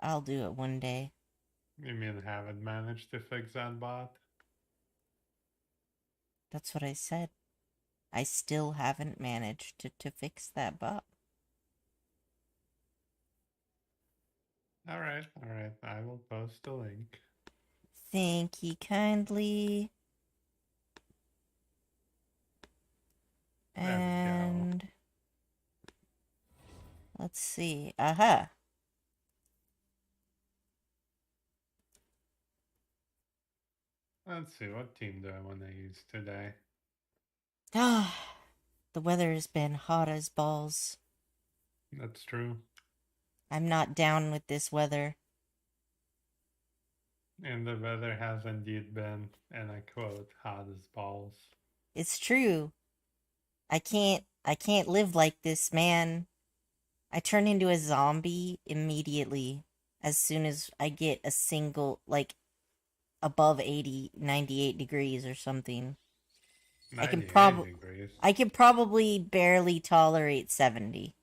I'll do it one day. You mean haven't managed to fix that bot? That's what I said. I still haven't managed to fix that bug. Alright, I will post a link. Thank ye kindly. There we go. And let's see. Aha. Let's see, what team do I want to use today? Ah, the weather has been hot as balls. That's true. I'm not down with this weather. And the weather has indeed been, and I quote, hot as balls. It's true. I can't live like this, man. I turn into a zombie immediately as soon as I get a single, like, above 80, 98 degrees or something. I can 98 prob degrees. I can probably barely tolerate 70.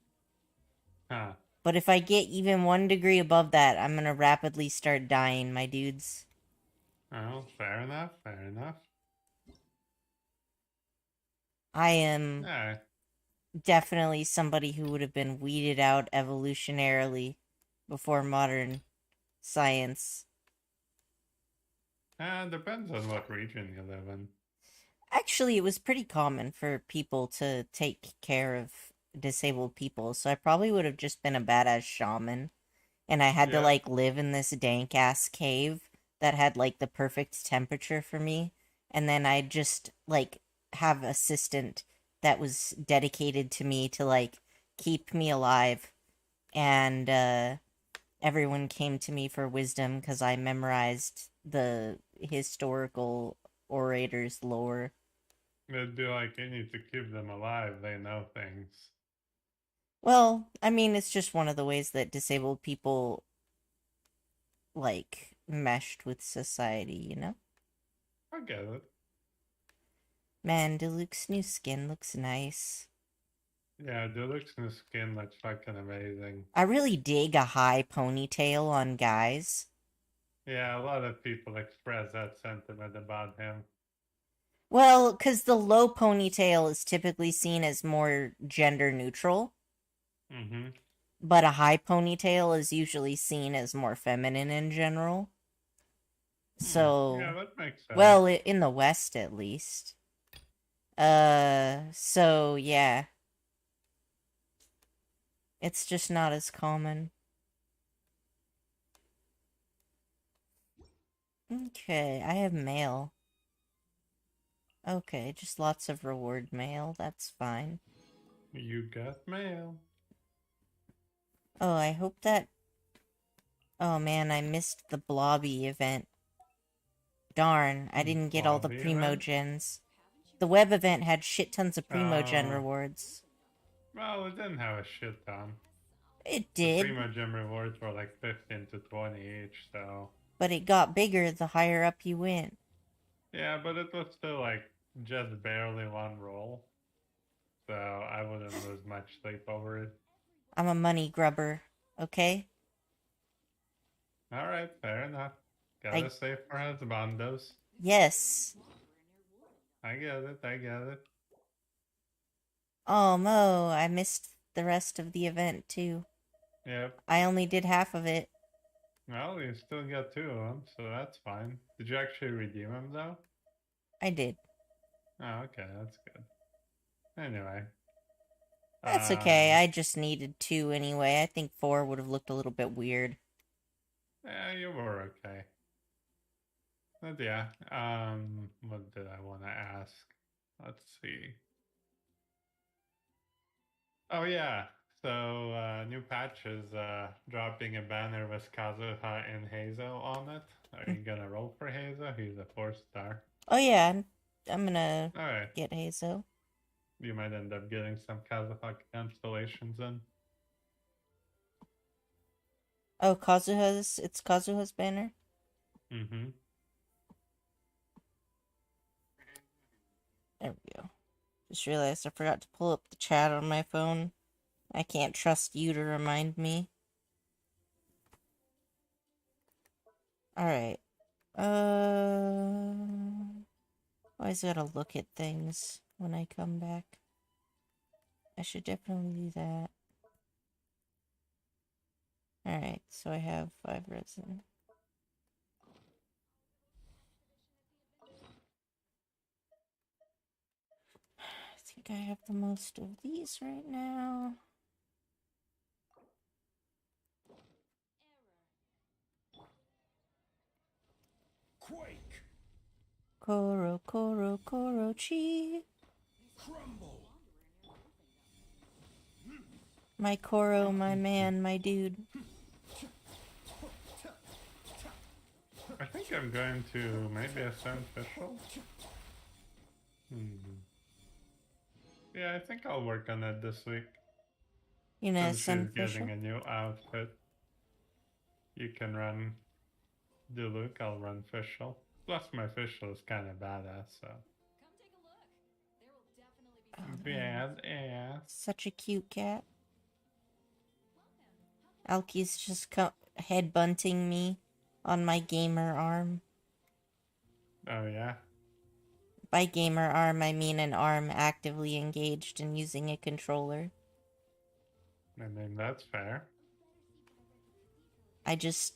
Huh. But if I get even 1 degree above that, I'm gonna rapidly start dying, my dudes. Oh, fair enough, fair enough. I am Yeah, definitely somebody who would have been weeded out evolutionarily before modern science. depends on what region you live in. Actually, it was pretty common for people to take care of disabled people, so I probably would have just been a badass shaman. And I had to, Yep, like, live in this dank ass cave that had, like, the perfect temperature for me. And then I'd just, like, have assistant that was dedicated to me to, like, keep me alive. And everyone came to me for wisdom because I memorized the historical orator's lore. it'd be like you need to keep them alive, they know things. Well, I mean, it's just one of the ways that disabled people, like, meshed with society, you know? I get it. Man, Diluc's new skin looks nice. Yeah, Deluxe new skin looks fucking amazing. I really dig a high ponytail on guys. Yeah, a lot of people express that sentiment about him. Well, because the low ponytail is typically seen as more gender neutral, Mm-hmm. but a high ponytail is usually seen as more feminine in general. Yeah, So, that makes sense. well, in the West at least. So yeah, it's just not as common. Okay, I have mail. Okay, just lots of reward mail. That's fine. You got mail. Oh, I hope that. Oh man, I missed the Blobby event. Darn, I didn't get all the Blobby event? Primogens. The web event had shit tons of Primogen Oh, rewards. well, it didn't have a shit ton. It The did, Primo Gym rewards were like 15 to 20 each, so. but it got bigger the higher up you went. Yeah, but it was still like just barely one roll, so I wouldn't lose much sleep over it. I'm a money grubber, okay? Alright, fair enough. I. Gotta save for husbandos. Yes. I get it, I get it. Oh, Mo, I missed the rest of the event too. Yep. I only did half of it. Well, you still got two of them, so that's fine. Did you actually redeem them though? I did. Oh, okay, that's good. Anyway, That's okay, um, I just needed two anyway. I think four would have looked a little bit weird. yeah, you were okay. But yeah, what did I want to ask? Let's see. Oh yeah, so new patch is dropping a banner with Kazuha and Hazel on it. Are you gonna roll for Hazel? He's a 4-star. Oh yeah, I'm gonna Alright, get Hazo. you might end up getting some Kazuha constellations in. Oh, it's Kazuha's banner? Mm-hmm. There we go. Just realized I forgot to pull up the chat on my phone. I can't trust you to remind me. Alright. Always gotta look at things when I come back. I should definitely do that. Alright, so I have 5 resin. I think I have the most of these right now. Quake! Koro, Koro, Koro, Chi. Crumble! My Koro, my man, my dude. I think I'm going to maybe ascend official. Yeah, I think I'll work on it this week. You know, Since she's official. getting a new outfit. You can run Diluc, I'll run Fischl. Plus my Fischl is kind of badass, so. Oh, Badass. such a cute cat. Alki's just head bunting me on my gamer arm. Oh yeah? By gamer arm, I mean an arm actively engaged in using a controller. I mean, that's fair. I just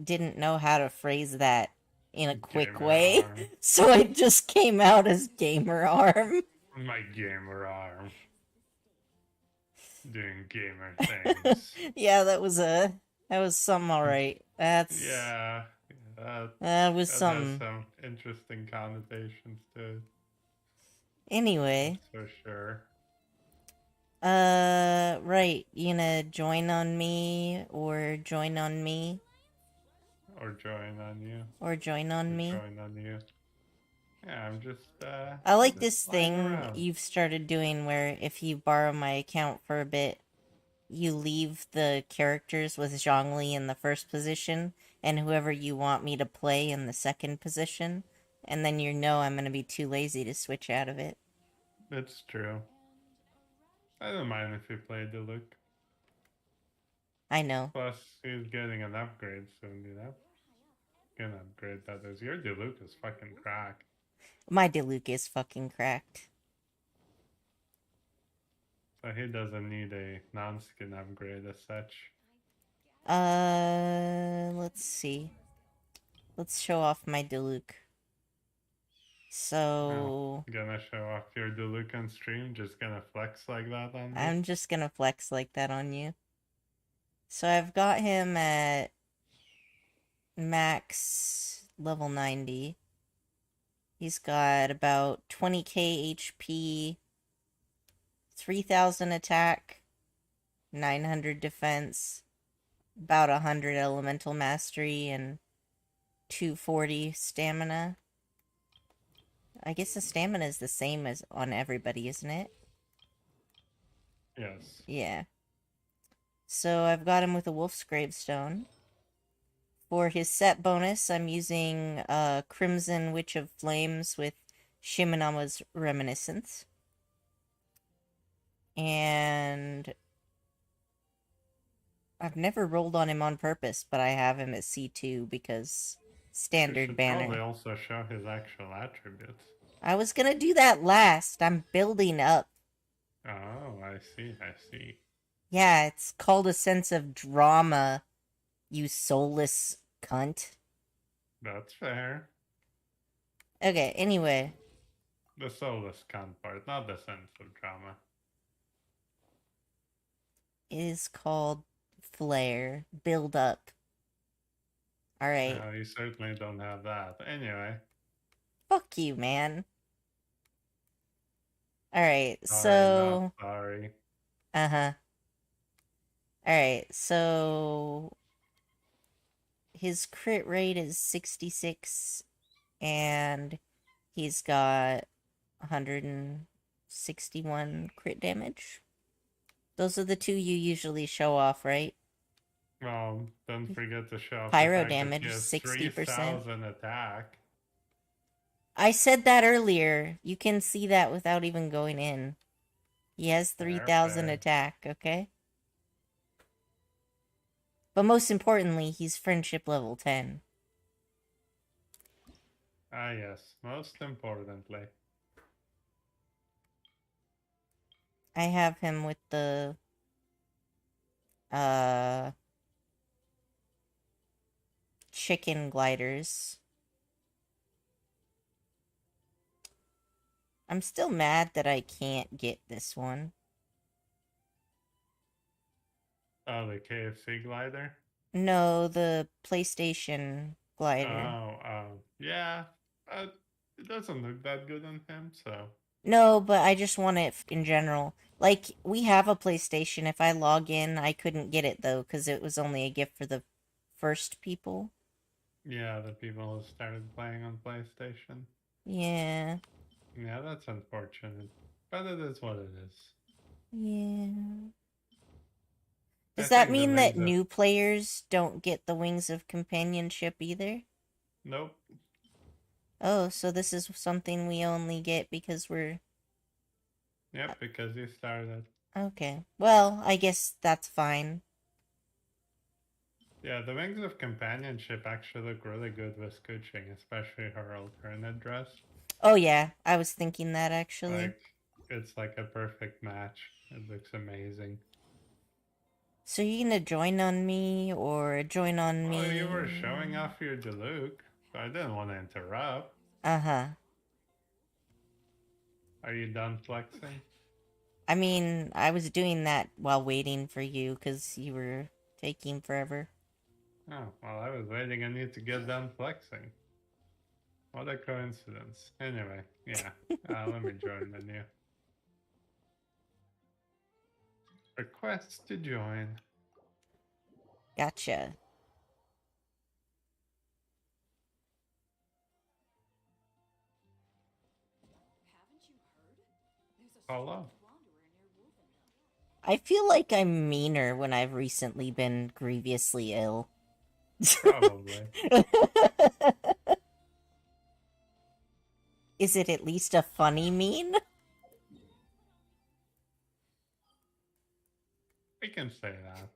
didn't know how to phrase that in a quick Gamer way, arm. so it just came out as gamer arm. My gamer arm. Doing gamer things. Yeah, that was some alright. Yeah, that, That was that has some. some interesting connotations to it. Anyway, That's for sure. right, you gonna join on me, or join on me, Or join on you. or join on Or me? join on you. Yeah, I'm just, I like just this lying thing around. you've started doing where if you borrow my account for a bit, you leave the characters with Zhongli in the first position, and whoever you want me to play in the second position, and then you know I'm gonna be too lazy to switch out of it. It's true. I don't mind if you play Diluc. I know. Plus, he's getting an upgrade soon, you know? An upgrade, that is. Your Diluc is fucking crack. My Diluc is fucking cracked. So he doesn't need a non-skin upgrade as such. Let's see. Let's show off my Diluc. Oh, So, gonna show off your Diluc on stream? Just gonna flex like that on me? I'm just gonna flex like that on you. So I've got him at max level 90. He's got about 20k HP, 3000 attack, 900 defense, about 100 elemental mastery, and 240 stamina. I guess the stamina is the same as on everybody, isn't it? Yes. Yeah. So I've got him with a Wolf's Gravestone. For his set bonus, I'm using Crimson Witch of Flames with Shimanama's Reminiscence. And I've never rolled on him on purpose, but I have him at C2 because You standard should probably banner. also show his actual attributes. I was gonna do that last. I'm building up. Oh, I see, I see. Yeah, it's called a sense of drama, you soulless cunt. That's fair. Okay, anyway. The soulless cunt part, not the sense of drama. It is called Flare. Build up. Alright. No, you certainly don't have that. Anyway. Fuck you, man. Alright, Sorry, so... not sorry. Uh-huh. Alright, so... His crit rate is 66, and he's got 161 crit damage. Those are the two you usually show off, right? Well, don't forget to show off Pyro the fact damage, that he has 60%. 3,000 attack. I said that earlier. You can see that without even going in. He has 3,000 fair. attack, okay? But most importantly, he's friendship level 10. Ah, yes. Most importantly. I have him with the uh chicken gliders. I'm still mad that I can't get this one. Oh, the KFC glider? No, the PlayStation glider. Yeah. It doesn't look that good on him, so. No, but I just want it in general. Like, we have a PlayStation. If I log in, I couldn't get it though, because it was only a gift for the first people. Yeah, the people who started playing on PlayStation. Yeah. Yeah, that's unfortunate. But it is what it is. Yeah. I Does that think the mean that wings of. new players don't get the Wings of Companionship either? Nope. Oh, so this is something we only get because we're... Yep, because you started. Okay. Well, I guess that's fine. Yeah, the wings of companionship actually look really good with Kuching, especially her alternate dress. Oh yeah, I was thinking that actually. Like, it's like a perfect match. It looks amazing. So you gonna join on me or join on Well, me? you were showing off your Diluc, so I didn't want to interrupt. Uh-huh. Are you done flexing? I mean, I was doing that while waiting for you because you were taking forever. Oh, well, I was waiting on you to get done flexing. What a coincidence. Anyway, yeah. Let me join menu. Request to join. Gotcha. Hello. I feel like I'm meaner when I've recently been grievously ill. Probably. Is it at least a funny mean? We can say that.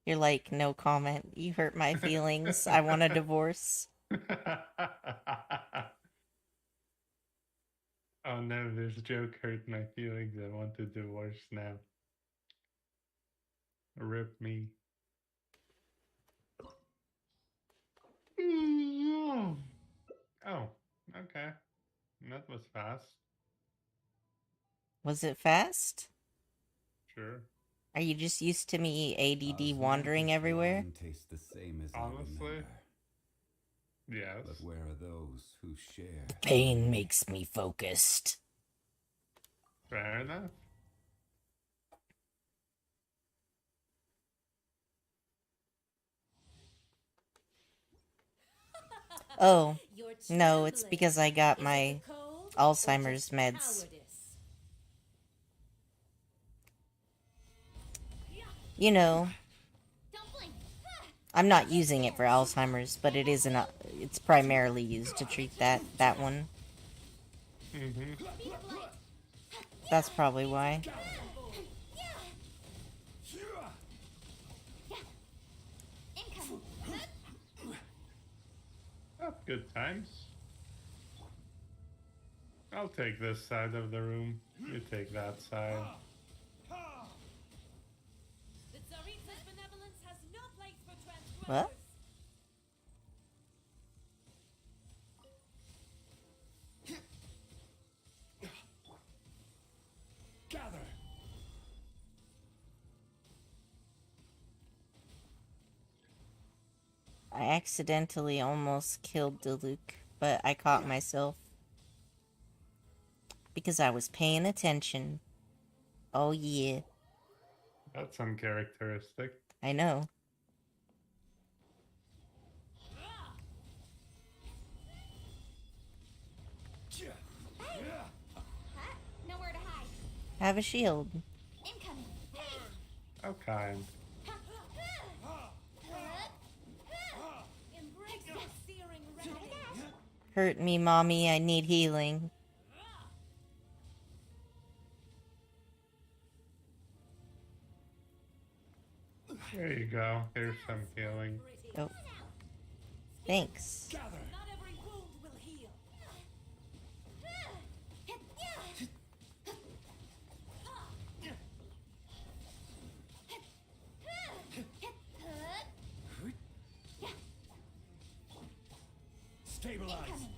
You're like, no comment. You hurt my feelings. I want a divorce. Oh no, this joke hurt my feelings. I want to divorce now. Rip me. Oh, okay. That was fast. Was it fast? Sure. Are you just used to me ADD wandering Osmosis everywhere? wine tastes the same as Honestly, I remember. yes. But where are those who share? Pain makes me focused. Fair enough. Oh, no, it's because I got my Alzheimer's meds. You know, I'm not using it for Alzheimer's, but it is it's primarily used to treat that one. Mm-hmm. That's probably why. Oh, good times. I'll take this side of the room. You take that side. What? Gather. I accidentally almost killed Diluc, but I caught myself. Because I was paying attention. Oh yeah, That's uncharacteristic. I know. Nowhere to hide. Have a shield. Incoming. How kind. Embrace that searing red. Hurt me, mommy. I need healing. There you go. Here's some healing. Oh, thanks. Gather. Not every wound will heal. Incoming.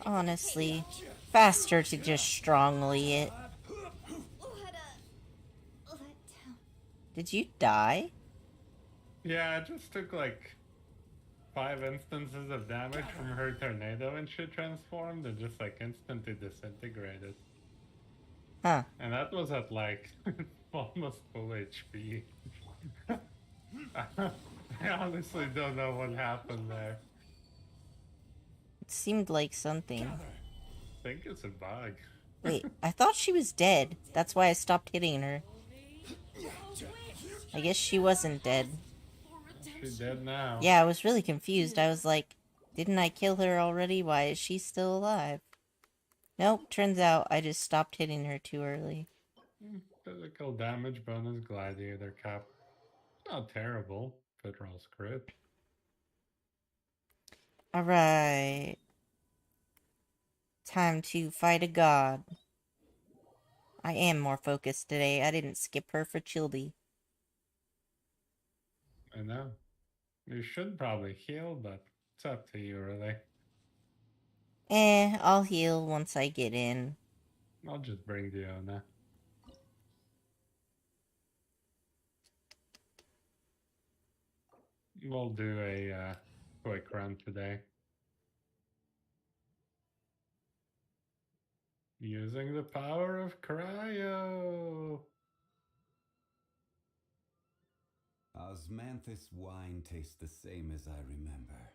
Honestly, faster to just strongly it. Let Did you die? Yeah, it just took like 5 instances of damage from her tornado and shit transformed and just like instantly disintegrated. Huh. And that was at like almost full HP. I honestly don't know what happened there. It seemed like something. I think it's a bug. Wait, I thought she was dead. That's why I stopped hitting her. I guess she wasn't dead. She's dead now. Yeah, I was really confused. I was like, didn't I kill her already? Why is she still alive? Nope, turns out I just stopped hitting her too early. Physical damage bonus gladiator cap. Not terrible. If it rolls crit. Alright. Time to fight a god. I am more focused today. I didn't skip her for Childy. I know. You should probably heal, but it's up to you, really. I'll heal once I get in. I'll just bring Diona. We'll do a quick run today. Using the power of cryo. Osmanthus wine tastes the same as I remember.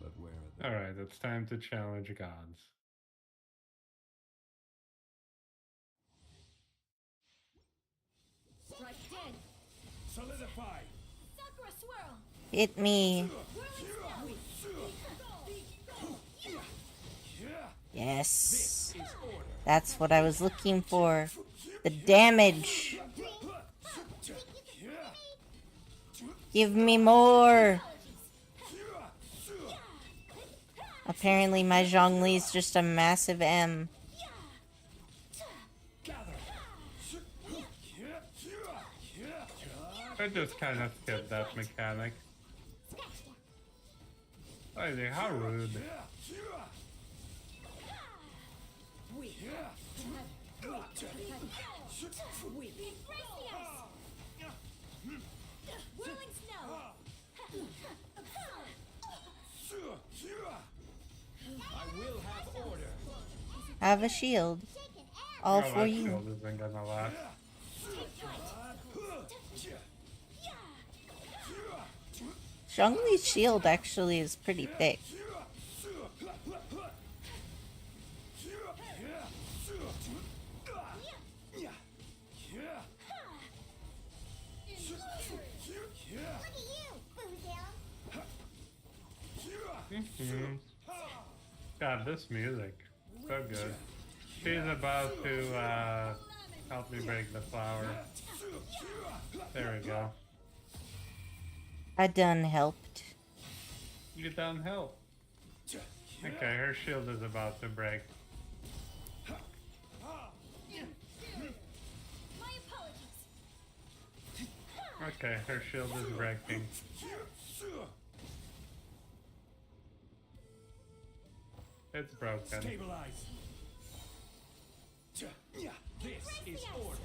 But where are the... Alright, it's time to challenge gods. strike dead. Solidify! Sakura swirl. Hit me. Whirling snow. Yes. That's what I was looking for. The damage. Give me more. Apparently my Zhongli is just a massive M. I just kind of skipped that mechanic. I think, how rude. Whirling snow. I will have order! Have a shield. All Oh, for that you. shield isn't gonna last. Zhongli's shield actually is pretty thick. God, this music. So good. She's about to help me break the flower. There we go. I done helped. You done help. Okay, her shield is about to break. My apologies. Okay, her shield is breaking. It's broken. Stabilize! This is order!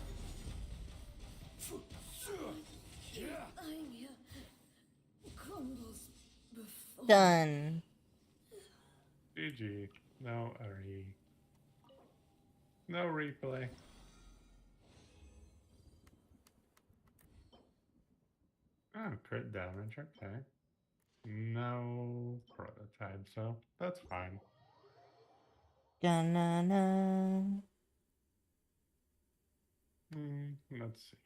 Crumbles before. Done. GG. No RE. No replay. Oh, crit damage, okay. No prototype, so that's fine. Dun-na-na. Let's see.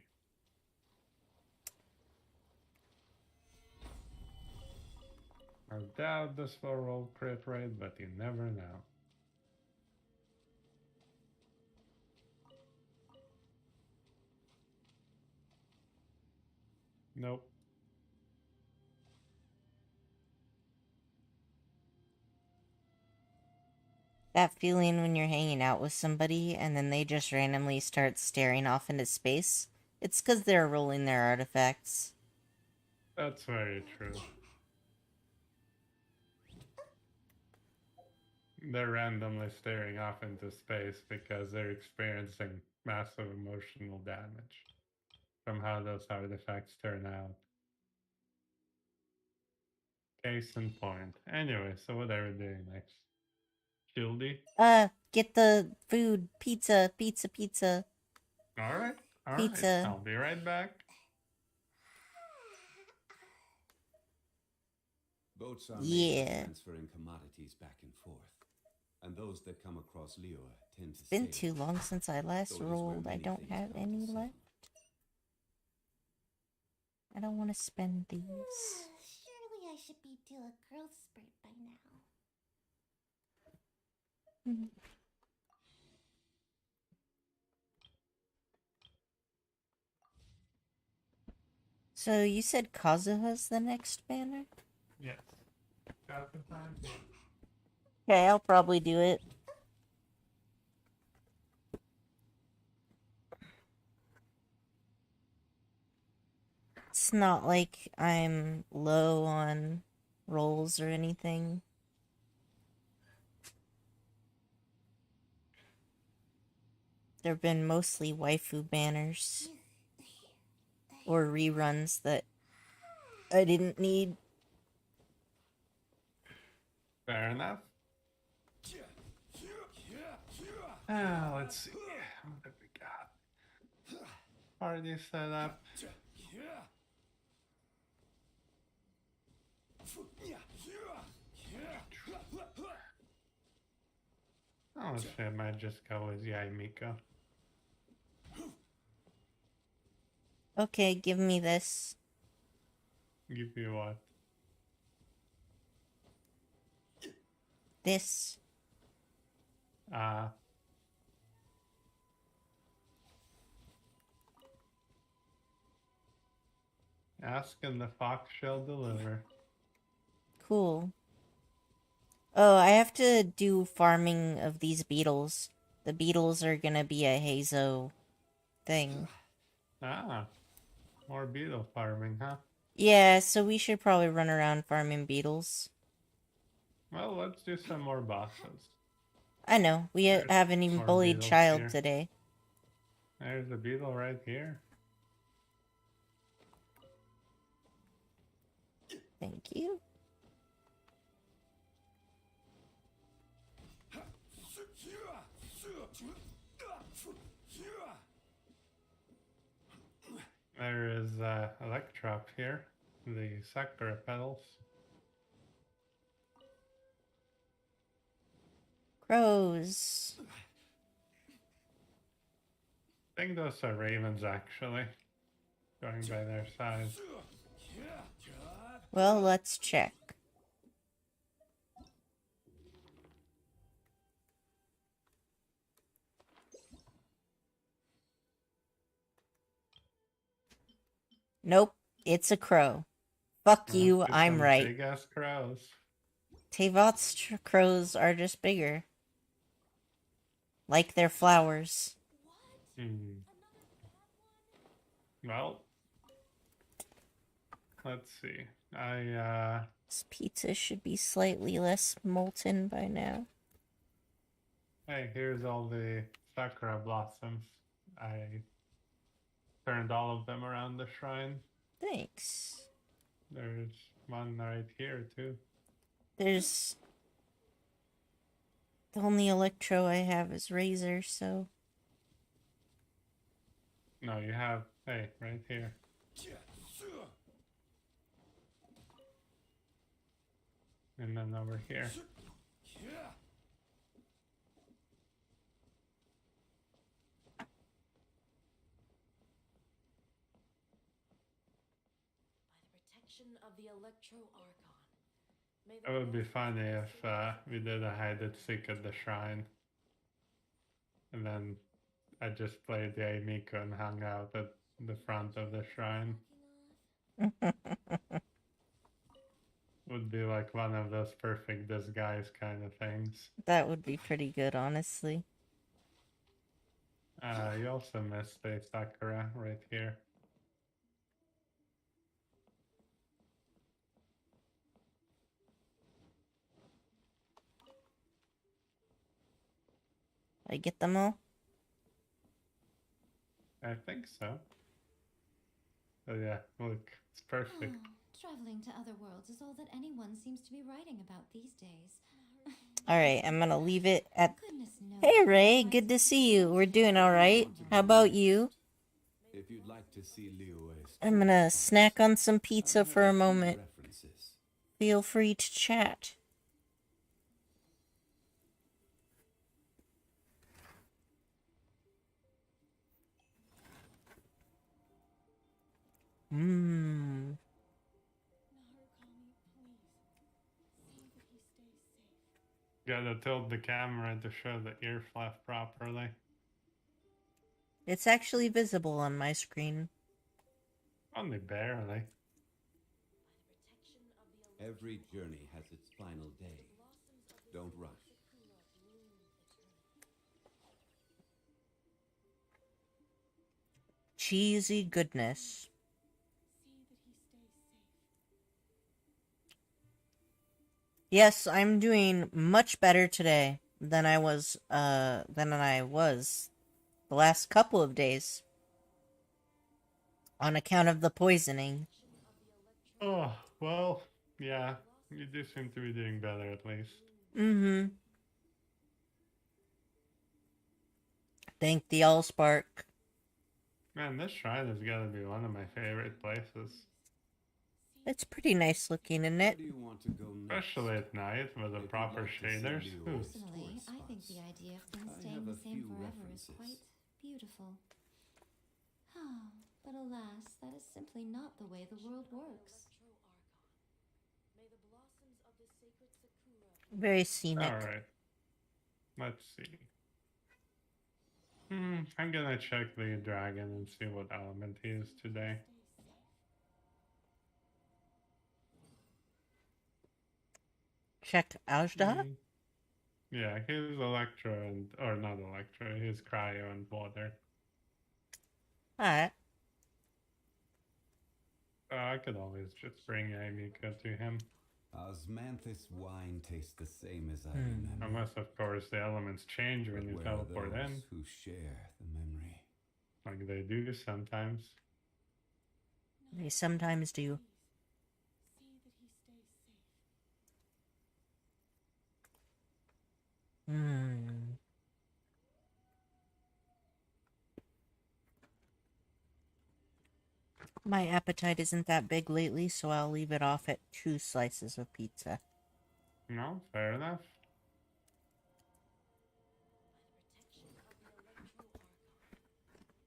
I doubt this will roll crit rate, but you never know. Nope. That feeling when you're hanging out with somebody and then they just randomly start staring off into space. It's because they're rolling their artifacts. That's very true. They're randomly staring off into space because they're experiencing massive emotional damage from how those artifacts turn out. Case in point. Anyway, so what are we doing next? Shieldy? Get the food. Pizza, pizza, pizza, Alright, pizza. I'll be right back. Boats are made Yeah. for transferring commodities back and forth. And those that come across Lior tend to Been stay. too long since I last So it is where rolled. I many don't things have come to any settle. left. I don't want to spend these. Surely I should be due a growth spurt by now. Mhm. So you said Kazuha's the next banner? Yes. Got the time? Okay, I'll probably do it. It's not like I'm low on rolls or anything. There have been mostly waifu banners or reruns that I didn't need. Fair enough. Let's see. What have we got? Party set up. Honestly, I might just go with Yaimiko. Okay, give me this. Give you what? This. Ask and the fox shall deliver. Cool. Oh, I have to do farming of these beetles. The beetles are gonna be a Hazo thing. More beetle farming, huh? Yeah, so we should probably run around farming beetles. Well, let's do some more bosses. I know, we There's haven't even more bullied beetles child here. today. There's a beetle right here. Thank you. There is Electro up here. The Sakura petals. Crows. I think those are ravens actually. Going by their size. Well, let's check. Nope, it's a crow. Fuck you, Let's do I'm some right. Big ass crows. Teapot's crows are just bigger. Like they're flowers. Well, let's see. This pizza should be slightly less molten by now. Hey, here's all the Sakura blossoms. I turned all of them around the shrine. Thanks. There's one right here too. There's... The only Electro I have is Razor, so... No, you have, hey, right here. And then over here. Of the Electro Archon. It would be funny if we did a hide and seek at the shrine. And then I just played the Aimiko and hung out at the front of the shrine. Would be like one of those perfect disguise kind of things. That would be pretty good, honestly. You also missed a Sakura right here. Did I get them all? I think so. Oh yeah, look, it's perfect. Oh, traveling to other worlds is all that anyone seems to be writing about these days. Alright, I'm gonna leave it at... Goodness knows. Hey Ray, good to see you. We're doing alright. How about you? If you'd like to see Liyue's I'm gonna toolbox, snack on some I pizza have for a few moment. references. Feel free to chat. Mmm. Gotta tilt the camera to show the ear flap properly. It's actually visible on my screen. Only barely. Every journey has its final day. Don't rush. Cheesy goodness. Yes, I'm doing much better today than I was the last couple of days. On account of the poisoning. Oh, well, yeah. You do seem to be doing better at least. Mm-hmm. Thank the Allspark. Man, this shrine has gotta be one of my favorite places. It's pretty nice looking, isn't Where it? do you want to go next? Especially at night with the If you'd proper like to see shaders. Liyue's Ooh. Personally, tourist I think spots, the idea of things I staying have the a same few forever references. is quite beautiful. Oh, but alas, that is simply not the way the world works. May the blossoms of the sacred sakura Very scenic. Alright. Let's see. I'm gonna check the dragon and see what element he is today. Check Ajda. Mm, Yeah, he's Electro and... or not Electro, he's Cryo and Water. Alright. I could always just bring Amika to him. Osmanthus wine tastes the same as I Hmm. remember. Unless, of course, the elements change But when you where are teleport those in. who share the memory? Like they do sometimes. They sometimes do. Hmm. My appetite isn't that big lately, so I'll leave it off at 2 slices of pizza. No, fair enough. by the protection of the electro archon.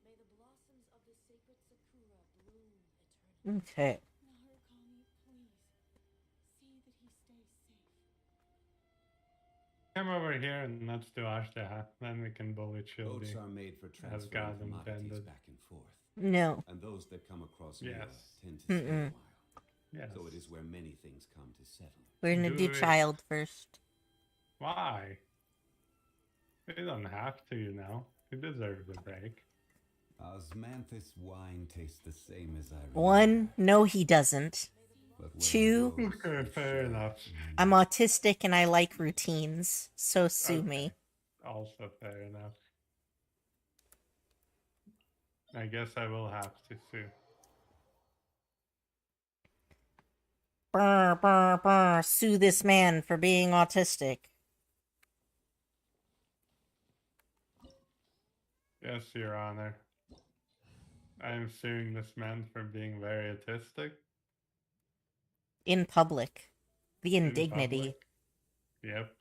May the blossoms of the sacred sakura bloom eternally. Okay. Come over here and let's do Ashtaha. Then we can bully Boats Childi. are made for As transferring God commodities intended. back and forth. No. And those that come across Yes. Liyue tend to stay a Mm-mm. while. Yes. So it is where many things come to settle. We're gonna do Do it. child first. Why? You don't have to, you know. He deserves a break. Osmanthus wine tastes the same as I remember. 1, no he doesn't. But where are 2, those Okay, who fair share enough. the memory? I'm autistic and I like routines, so sue Okay. me. Also fair enough. I guess I will have to sue. Brr, brr, brr, sue this man for being autistic. Yes, Your Honor. I am suing this man for being very autistic. In public. The in indignity. public. Yep.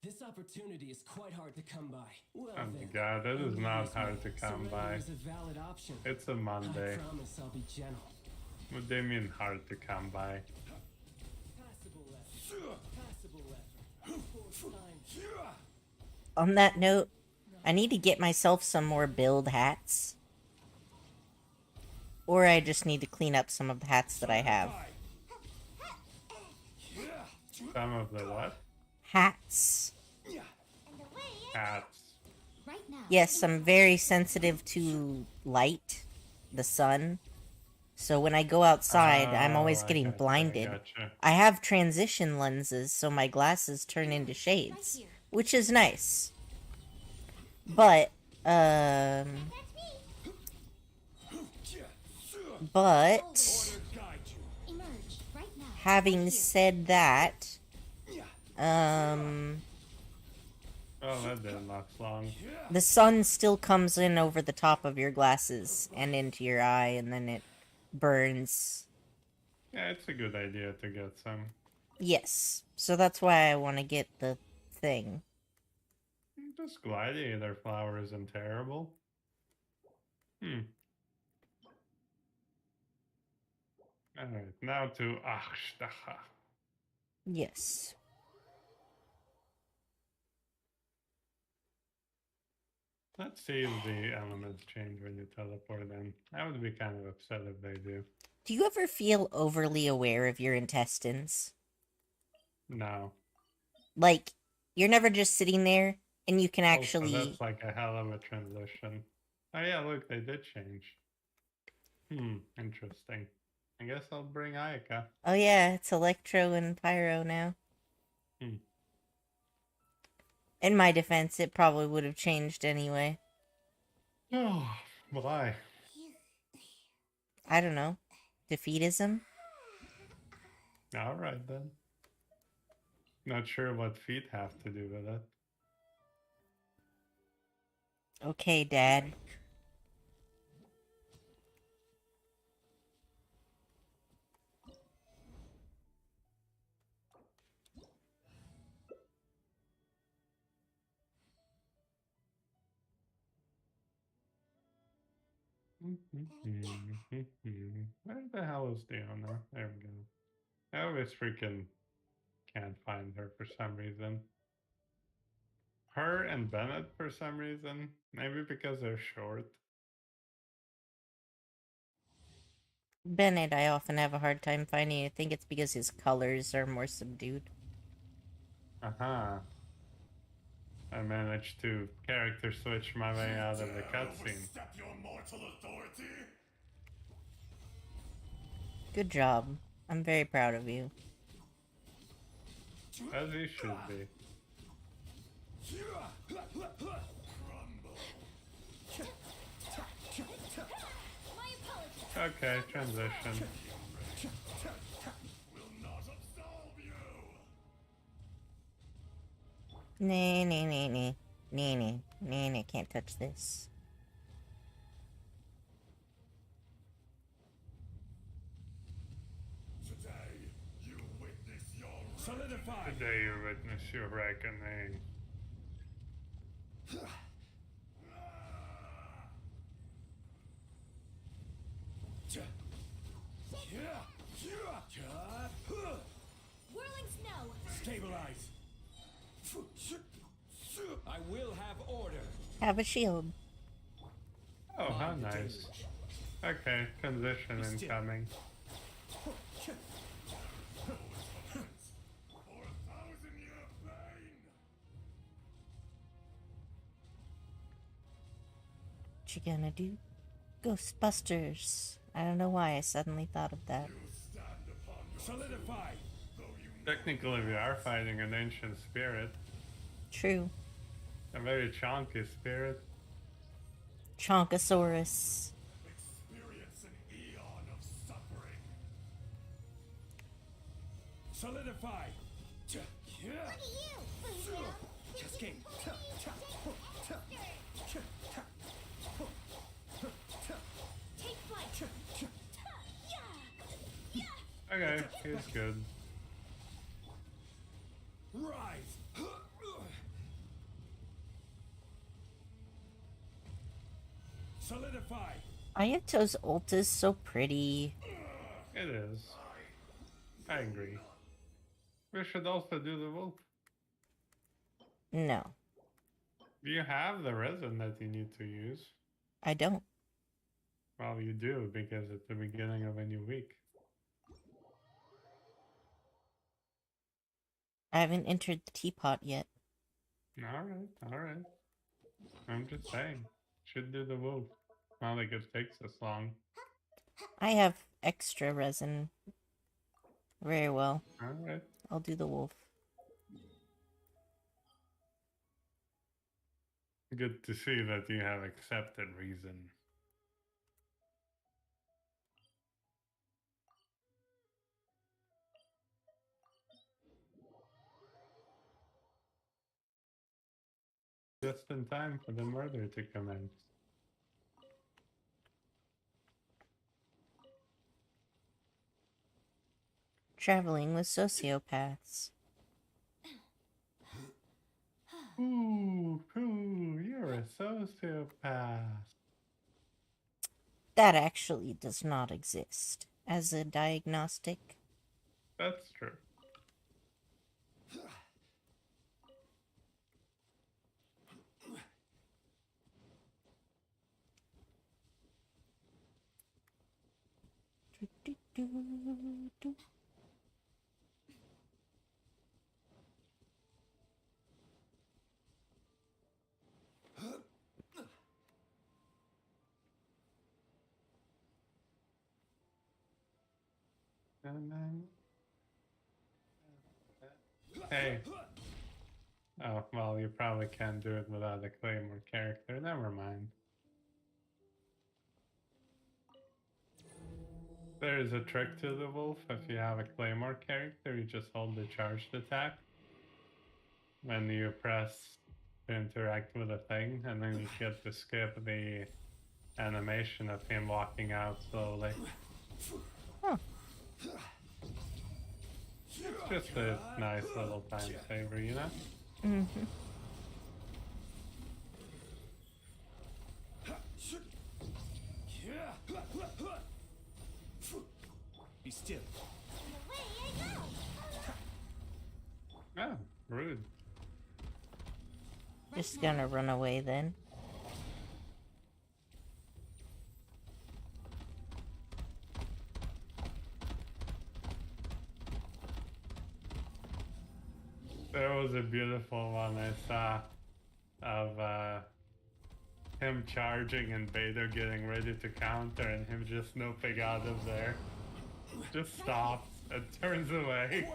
This opportunity is quite hard to come by. Well, Oh my then, god, that is only not use hard me. to come Surrender by. is a valid option. It's a Monday. I promise I'll be gentle. What do you mean hard to come by? Passable effort. Passable effort. 4 times. On that note, I need to get myself some more build hats. Or I just need to clean up some of the hats that I have. Some of the what? Hats. And away, Hats. right now. Yes, I'm very sensitive to light, the sun. So when I go outside, I'm Oh, always I getting gotcha, blinded. I gotcha. I have transition lenses, so my glasses turn into Right shades, here. which is nice. But, That's me. but, Guide you. Emerge right now. having Right here. said that, um, Well, that didn't last long. the sun still comes in over the top of your glasses and into your eye, and then it burns. Yeah, it's a good idea to get some. Yes, so that's why I want to get the thing. This gladiator flower isn't terrible. Alright, now to Achstacha. Yes. Let's see if the elements change when you teleport in. I would be kind of upset if they do. Do you ever feel overly aware of your intestines? No. Like, you're never just sitting there and you can Also, actually. that's like a hell of a transition. Oh yeah, look, they did change. Interesting. I guess I'll bring Ayaka. Oh, yeah, it's Electro and Pyro now. In my defense, it probably would have changed anyway. Oh, why? I don't know. Defeatism? Alright then. Not sure what feet have to do with it. Okay, Dad. Where the hell is Diona? There we go. I always freaking can't find her for some reason. Her and Bennett for some reason. Maybe because they're short. Bennett, I often have a hard time finding. I think it's because his colors are more subdued. Aha. I managed to character switch my way out of the cutscene. Your mortal authority? Good job. I'm very proud of you. As he should be. My apologies. Okay, transition. Will not absolve you. Nee, nee, nee, nee. Nee, nee. Nee, nee, can't touch this. Today, you witness your Solidify. Today you witness your reckoning. Whirling snow. Stabilize. I will have order. Have a shield. Oh, how nice. Okay, transition incoming. for 1,000-year pain. What you gonna do? Ghostbusters. I don't know why I suddenly thought of that. Solidify. Technically, we are fighting an ancient spirit. True. A very chunky spirit. Chonkosaurus. Experience an eon of suffering. Solidify. Cascade. Take flight. Okay, he's good. Rise. Solidify. Ayato's ult is so pretty. It is. I agree. We should also do the wolf. No, Do you have the resin that you need to use? I don't. Well, you do, because it's the beginning of a new week. I haven't entered the teapot yet. Alright, alright. I'm just saying. Should do the wolf. Not like it takes us long. I have extra resin. Very well. Alright. I'll do the wolf. Good to see that you have accepted reason. Just in time for the murder to commence. Traveling with sociopaths. Ooh, you're a sociopath. That actually does not exist as a diagnostic. That's true. And then... Hey. Oh, well, you probably can't do it without a Claymore character. Never mind. There is a trick to the wolf. If you have a Claymore character, you just hold the charged attack. When you press to interact with a thing, and then you get to skip the animation of him walking out slowly. Huh. It's just a nice little time saver, you know? Mm-hmm. Be still. Oh, rude. Just gonna run away then. There was a beautiful one I saw of him charging and Vader getting ready to counter and him just snooping out of there. Just stops and turns away.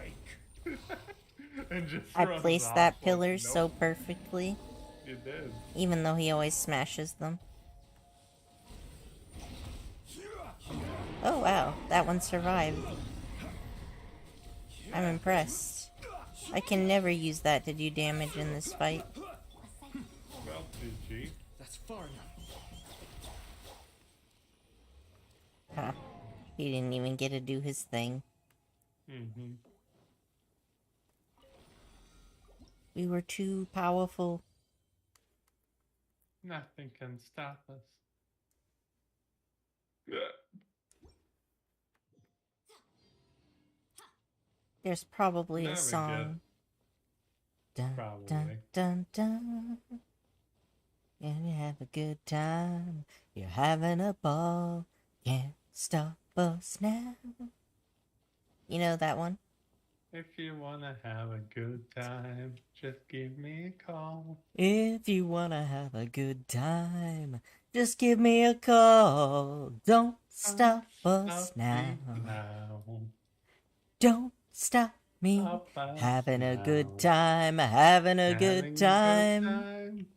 And just I runs placed off that like, pillar nope. so perfectly, You did. even though he always smashes them. Oh wow, that one survived. I'm impressed. I can never use that to do damage in this fight. Well, GG. That's far enough. Huh. He didn't even get to do his thing. Mm-hmm. We were too powerful. Nothing can stop us. There's probably There a we song. Dun, dun, Probably. dun, dun. And you have a good time. You're having a ball. Can't stop us now. You know that one? If you wanna have a good time, just give me a call. If you wanna have a good time, just give me a call. Don't stop us Stop now. me now. Don't stop me Stop us having a good now. time. Having a Having good a good time. time.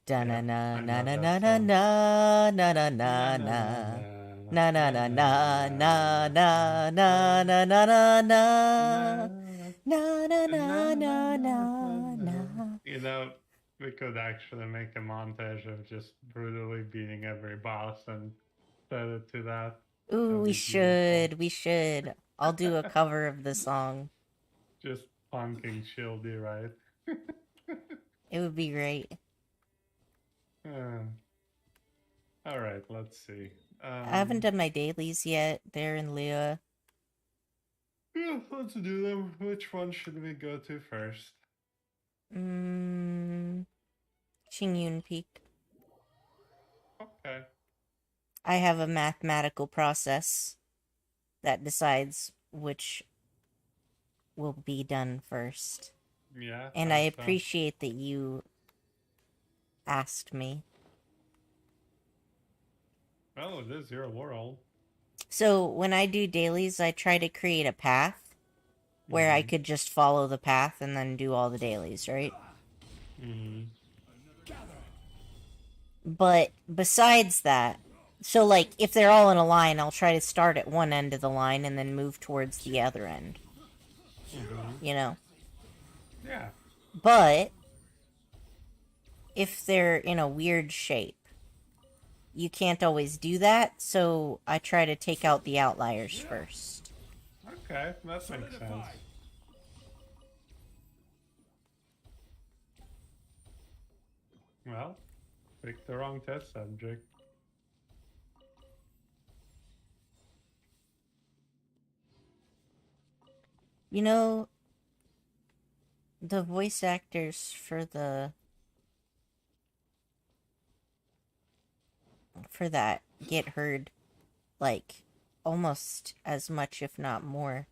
Da na Yeah, na I na know na that na song. na na na na Na, na na, na. na, Na na na, na na, na na na, na na na, na na na na, na. Na na na na na na. na. You know, we could actually make a montage of just brutally beating every boss and set it to that. Ooh, That'd we be beautiful. should. We should. I'll do a cover of the song. Just punking Shieldy, right? It would be great. All right, let's see. I haven't done my dailies yet. They're in Leah. Yeah, let's do them. Which one should we go to first? Qingyun Peak. Okay. I have a mathematical process that decides which will be done first. Yeah. And I so. appreciate that you asked me. Well, it is your world. So when I do dailies, I try to create a path where I could just follow the path and then do all the dailies, right? But besides that, so like if they're all in a line, I'll try to start at one end of the line and then move towards the other end. You know? Yeah. But if they're in a weird shape, you can't always do that, so I try to take out the outliers first. Okay, that makes sense. Well, picked the wrong test subject. You know, the voice actors for that get heard like almost as much, if not more,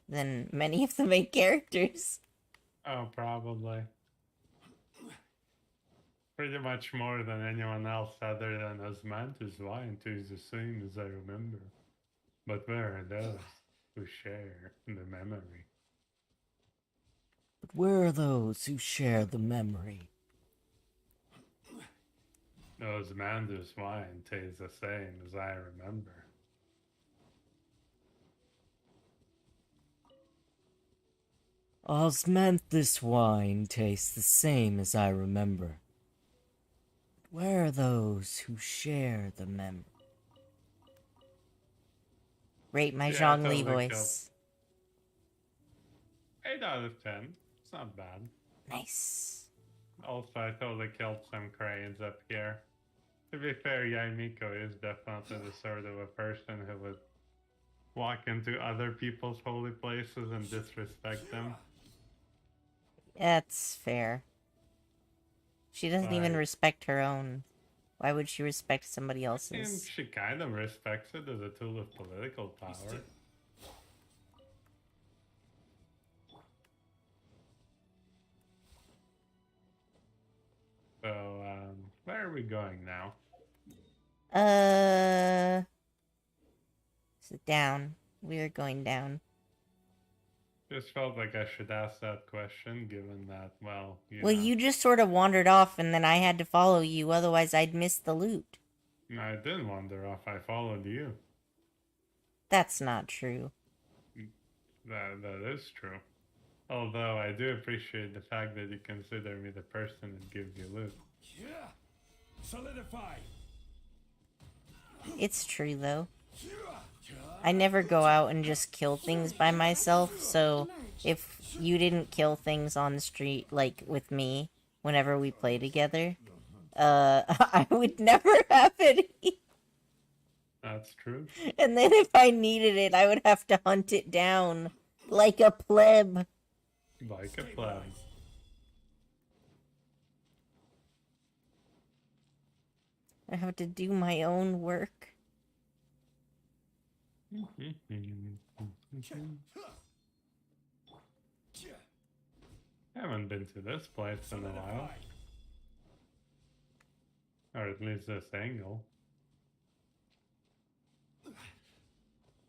than many of the main characters. Oh, probably. Pretty much more than anyone else other than Osmanthus wine tastes the same as I remember. But where are those who share the memory? But where are those who share the memory? Osmanthus wine tastes the same as I remember. Osmanthus wine tastes the same as I remember. Where are those who share the memory? Rate my Yeah, Zhongli totally voice. 8 out of 10. It's not bad. Nice. Also, I totally killed some cranes up here. To be fair, Yaimiko is definitely the sort of a person who would walk into other people's holy places and disrespect them. That's fair. She doesn't even Like, respect her own. Why would she respect somebody and else's? she kind of respects it as a tool of political power. So, where are we going now? Sit down. We're going down. Just felt like I should ask that question, given that, well, Well, know. you just sort of wandered off, and then I had to follow you, otherwise I'd miss the loot. I didn't wander off, I followed you. That's not true. That is true. Although I do appreciate the fact that you consider me the person that gives you loot. Yeah. Solidify. It's true, though. I never go out and just kill things by myself, so if you didn't kill things on the street, like, with me, whenever we play together, I would never have any. That's true. And then if I needed it, I would have to hunt it down, like a pleb. Like a pleb. I have to do my own work. Haven't been to this place in a while. Or at least this angle.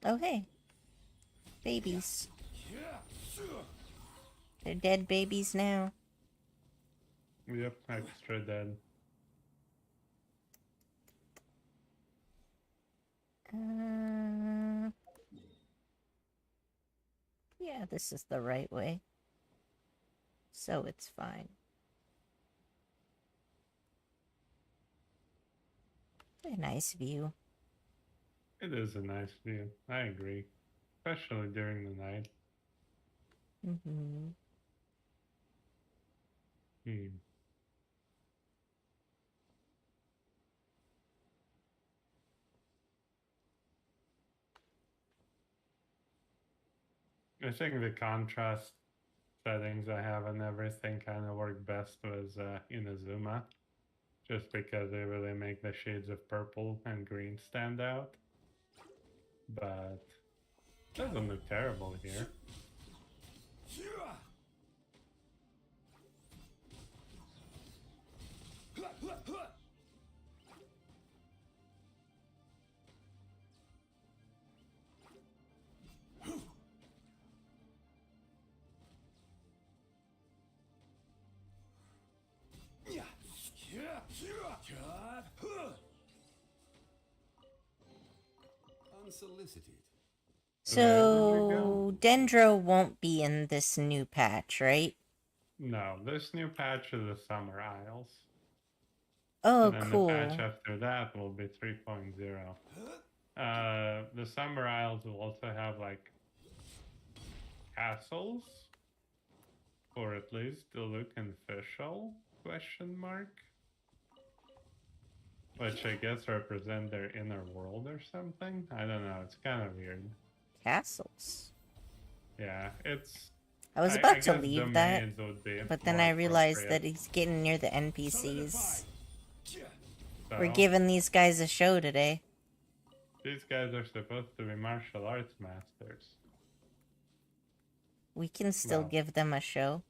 Oh, hey. Babies. They're dead babies now. Yep, extra dead. Yeah, this is the right way. So it's fine. A nice view. It is a nice view, I agree. Especially during the night. Mm-hmm. I think the contrast settings I have and everything kind of work best with Inazuma. Just because they really make the shades of purple and green stand out. But it doesn't look terrible here. Unsolicited. Where did we go? So Dendro won't be in this new patch, right? No, this new patch is the Summer Isles. Oh, And then the patch cool. after that will be 3.0. The Summer Isles will also have like castles, or at least they look official? Question mark. Which I guess represent their inner world or something. I don't know. It's kind of weird. Castles. Yeah, it's. I was I about to guess leave that, domains would be but then more I realized appropriate. that he's getting near the NPCs. We're So, giving these guys a show today. these guys are supposed to be martial arts masters. We can still Well. give them a show.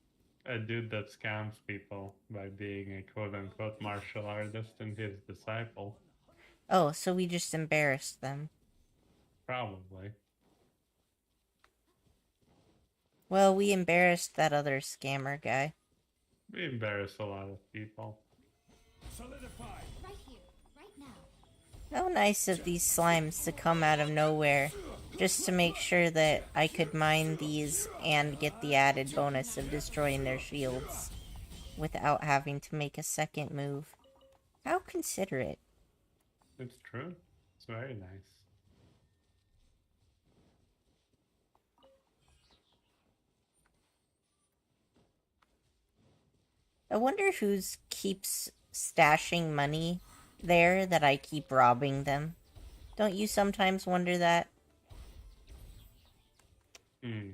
A dude that scams people by being a quote-unquote martial artist and his disciple. Oh, so we just embarrassed them. Probably. Well, we embarrassed that other scammer guy. We embarrass a lot of people. Solidify. Right here, right now. How nice of these slimes to come out of nowhere just to make sure that I could mine these and get the added bonus of destroying their shields without having to make a second move. How considerate. It's true. It's very nice. I wonder who's keeps stashing money there that I keep robbing them. Don't you sometimes wonder that? Hmm.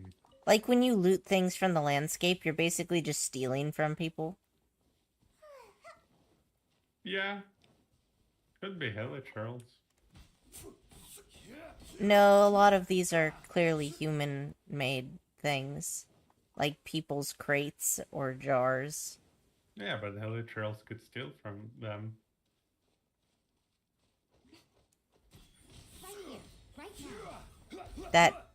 Like when you loot things from the landscape, you're basically just stealing from people. Yeah. Could be Hilichurls. No, a lot of these are clearly human-made things. Like people's crates or jars. Yeah, but Hilichurls could steal from them. Right here, right now. That...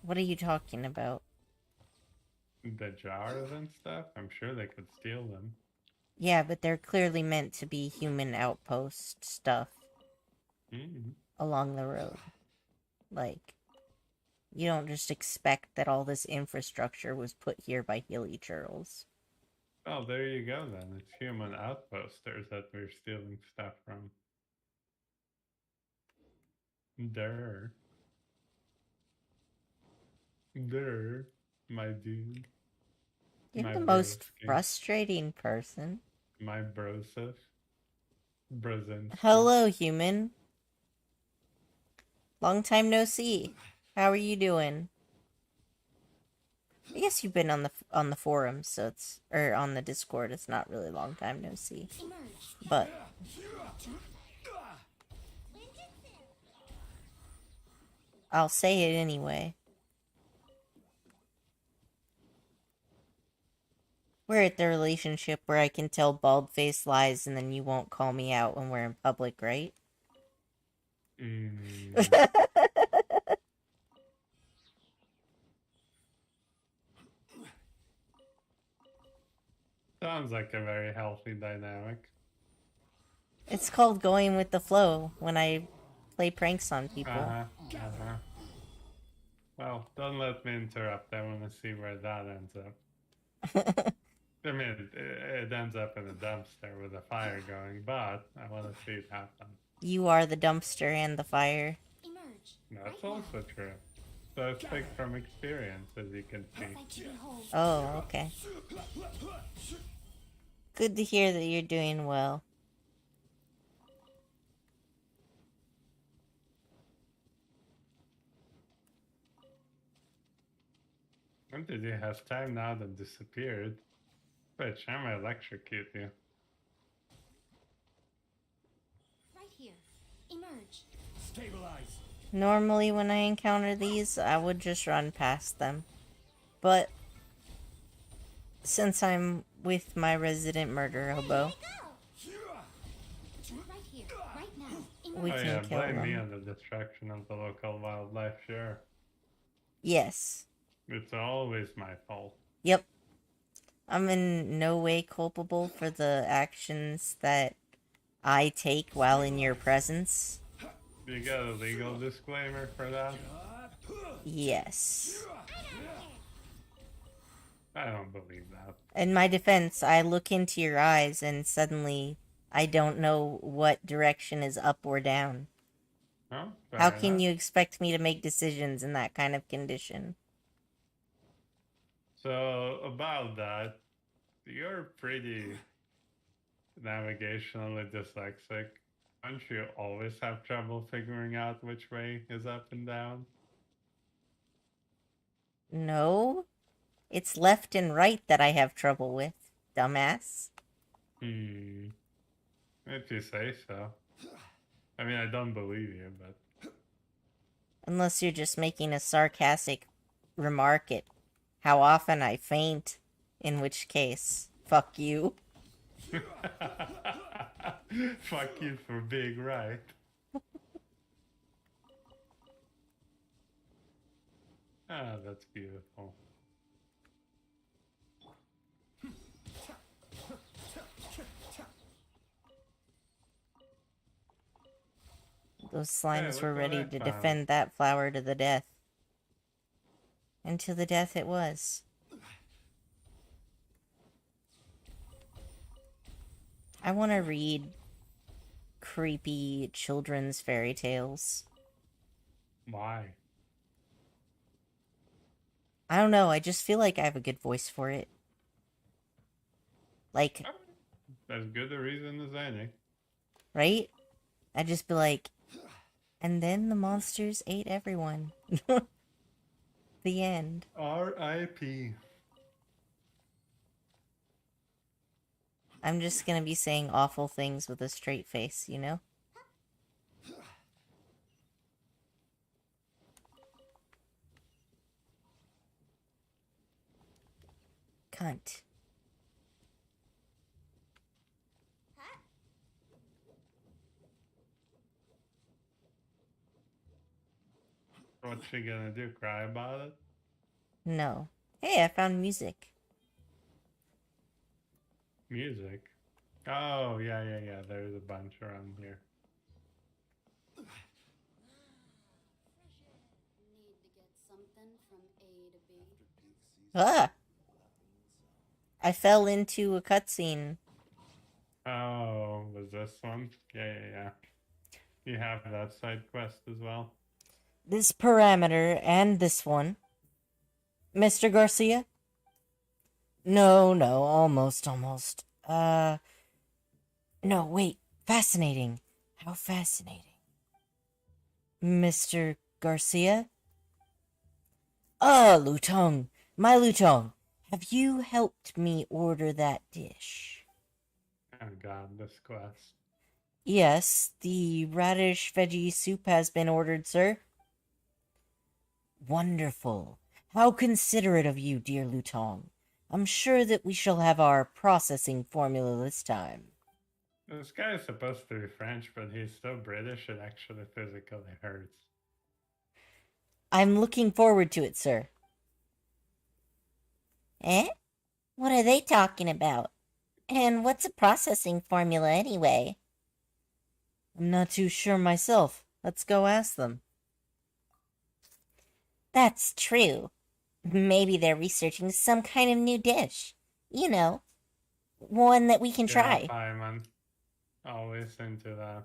What are you talking about? The jars and stuff? I'm sure they could steal them. Yeah, but they're clearly meant to be human outpost stuff Hmm. along the road. Like, you don't just expect that all this infrastructure was put here by hilly churls. Oh, there you go then. It's human outposters that we're stealing stuff from. Durr. Durr, my dude. You're My the most broski. frustrating person. My brosif. Brosinski. Hello, human. Long time no see. How are you doing? I guess you've been on the forums, so it's on the Discord. It's not really long time no see, Emerge. but I'll say it anyway. We're at the relationship where I can tell bald-faced lies and then you won't call me out when we're in public, right? Sounds like a very healthy dynamic. It's called going with the flow when I play pranks on people. Uh-huh. Well, don't let me interrupt. I want to see where that ends up. I mean, it ends up in a dumpster with a fire going, but I want to see it happen. You are the dumpster and the fire. Emerge. That's right now. also true. So I speak from experience, as you can see. Like to behold. Oh, okay. Good to hear that you're doing well. When did you have time now that disappeared? Bitch, I'm gonna electrocute you. Right here. Emerge. Stabilize. Normally when I encounter these, I would just run past them. But since I'm with my resident murder hobo, Right here, right now. we Oh can yeah, kill blame me them. on the destruction of the local wildlife, sure. Yes. It's always my fault. Yep. I'm in no way culpable for the actions that I take while in your presence. You got a legal disclaimer for that? Yes. I don't believe that. In my defense, I look into your eyes and suddenly I don't know what direction is up or down. Oh, How fair can enough. you expect me to make decisions in that kind of condition? So, about that, you're pretty navigationally dyslexic. Don't you always have trouble figuring out which way is up and down? No, it's left and right that I have trouble with, dumbass. If you say so. I mean, I don't believe you, but Unless you're just making a sarcastic remark at how often I faint, in which case, fuck you. fuck you for being right. Ah, that's beautiful. Those Hey, slimes look were what ready I to found. defend that flower to the death. And to the death it was. I want to read creepy children's fairy tales. Why? I don't know, I just feel like I have a good voice for it. Like, As good a reason as any. right? I'd just be like, and then the monsters ate everyone. The end. R.I.P. I'm just gonna be saying awful things with a straight face, you know? Cunt. What's she gonna do? Cry about it? No. Hey, I found music. Music? Oh, yeah. There's a bunch around here. Need to get something from A to B. Ah! I fell into a cutscene. Oh, was this one? Yeah. You have that side quest as well. This parameter and this one. Mr. Garcia? No, almost. No, wait. Fascinating. How fascinating. Mr. Garcia? Ah, Lutong. My Lutong. Have you helped me order that dish? Oh god, this quest. Yes, the radish veggie soup has been ordered, sir. Wonderful. How considerate of you, dear Lutong. I'm sure that we shall have our processing formula this time. This guy is supposed to be French, but he's so British it actually physically hurts. I'm looking forward to it, sir. Eh? What are they talking about? And what's a processing formula anyway? I'm not too sure myself. Let's go ask them. That's true. Maybe they're researching some kind of new dish. You know, one that we can try. Yeah, Paimon. Always into that.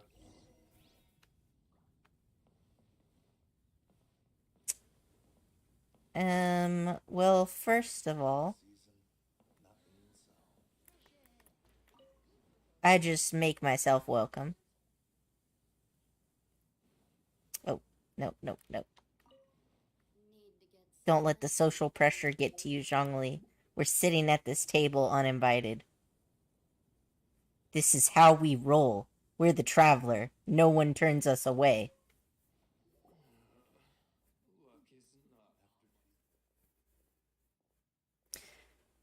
Well, first of all, I just make myself welcome. Oh, no. Don't let the social pressure get to you, Zhongli. We're sitting at this table uninvited. This is how we roll. We're the traveler. No one turns us away.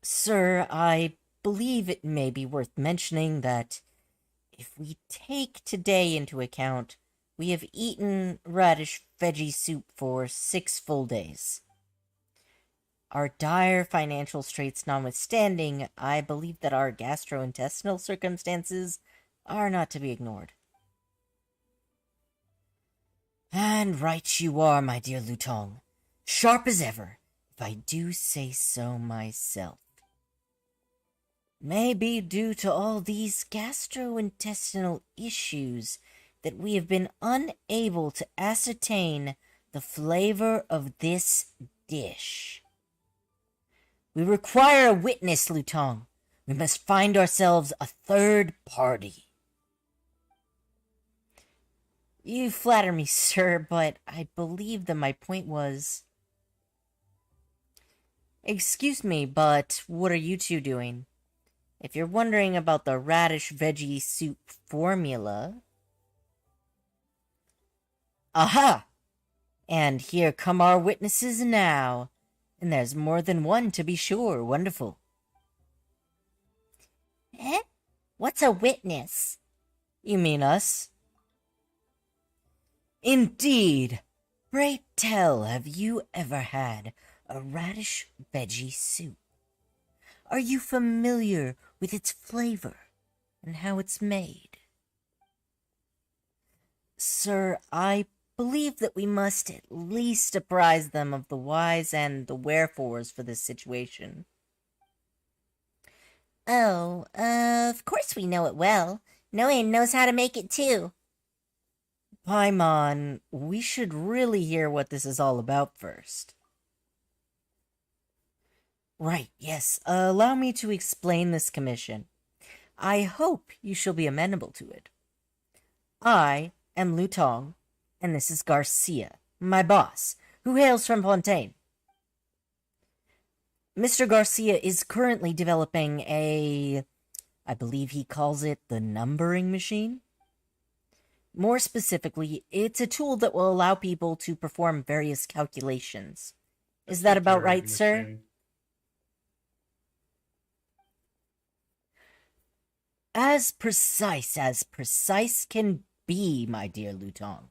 Sir, I believe it may be worth mentioning that if we take today into account, we have eaten radish veggie soup for 6 full days. Our dire financial straits notwithstanding, I believe that our gastrointestinal circumstances are not to be ignored. And right you are, my dear Lutong. Sharp as ever, if I do say so myself. May be due to all these gastrointestinal issues that we have been unable to ascertain the flavor of this dish. We require a witness, Lutong. We must find ourselves a third party. You flatter me, sir, but I believe that my point was... Excuse me, but what are you two doing? If you're wondering about the radish veggie soup formula... Aha! And here come our witnesses now. And there's more than one, to be sure. Wonderful. Eh? What's a witness? You mean us? Indeed. Pray tell, have you ever had a radish veggie soup? Are you familiar with its flavor and how it's made? Sir, I believe that we must at least apprise them of the whys and the wherefores for this situation. Oh, of course we know it well. No one knows how to make it too. Paimon, we should really hear what this is all about first. Right, yes. Allow me to explain this commission. I hope you shall be amenable to it. I am Lutong, and this is Garcia, my boss, who hails from Fontaine. Mr. Garcia is currently developing I believe he calls it the numbering machine. More specifically, it's a tool that will allow people to perform various calculations. Is that about right, sir? As precise can be, my dear Lutong.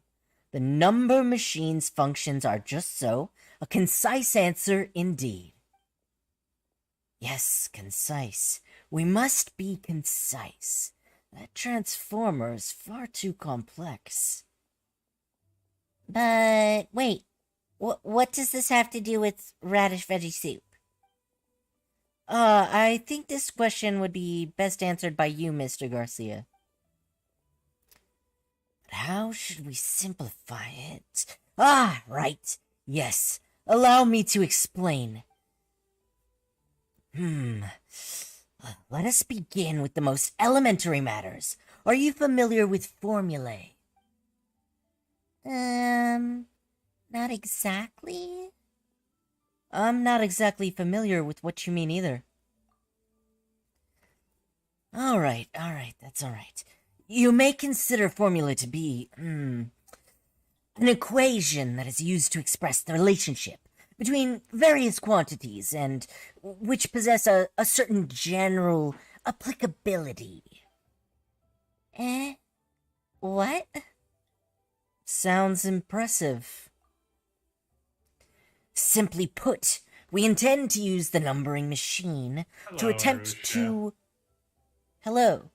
The number machine's functions are just so, a concise answer indeed. Yes, concise. We must be concise. That transformer is far too complex. But, wait. What does this have to do with radish veggie soup? I think this question would be best answered by you, Mr. Garcia. But how should we simplify it? Ah, right. Yes. Allow me to explain. Let us begin with the most elementary matters. Are you familiar with formulae? Not exactly. I'm not exactly familiar with what you mean either. Alright, that's alright. You may consider formula to be, an equation that is used to express the relationship between various quantities and which possess a certain general applicability. Eh? What? Sounds impressive. Simply put, we intend to use the numbering machine to attempt to... Hello.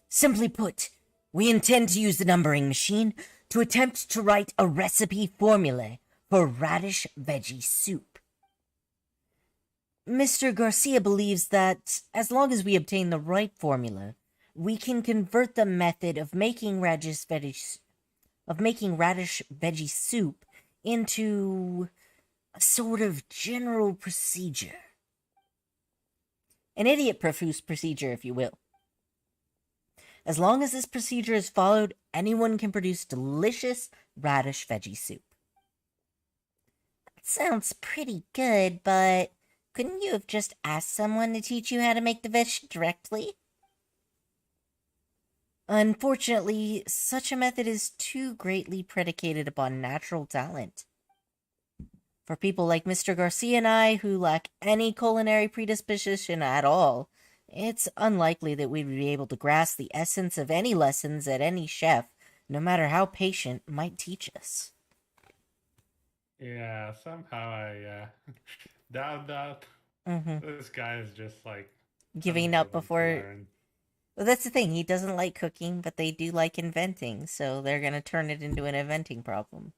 Simply put, we intend to use the numbering machine to attempt to write a recipe formula for radish veggie soup. Mr. Garcia believes that as long as we obtain the right formula, we can convert the method of making radish veggie soup into a sort of general procedure. An idiot-proof procedure, if you will. As long as this procedure is followed, anyone can produce delicious radish veggie soup. That sounds pretty good, but couldn't you have just asked someone to teach you how to make the veg directly? Unfortunately, such a method is too greatly predicated upon natural talent. For people like Mr. Garcia and I, who lack any culinary predisposition at all, it's unlikely that we'd be able to grasp the essence of any lessons that any chef, no matter how patient, might teach us. Yeah, somehow I doubt that. Mm-hmm. This guy is just like Giving up unwilling to before. learn. Well, that's the thing. He doesn't like cooking, but they do like inventing, so they're gonna turn it into an inventing problem.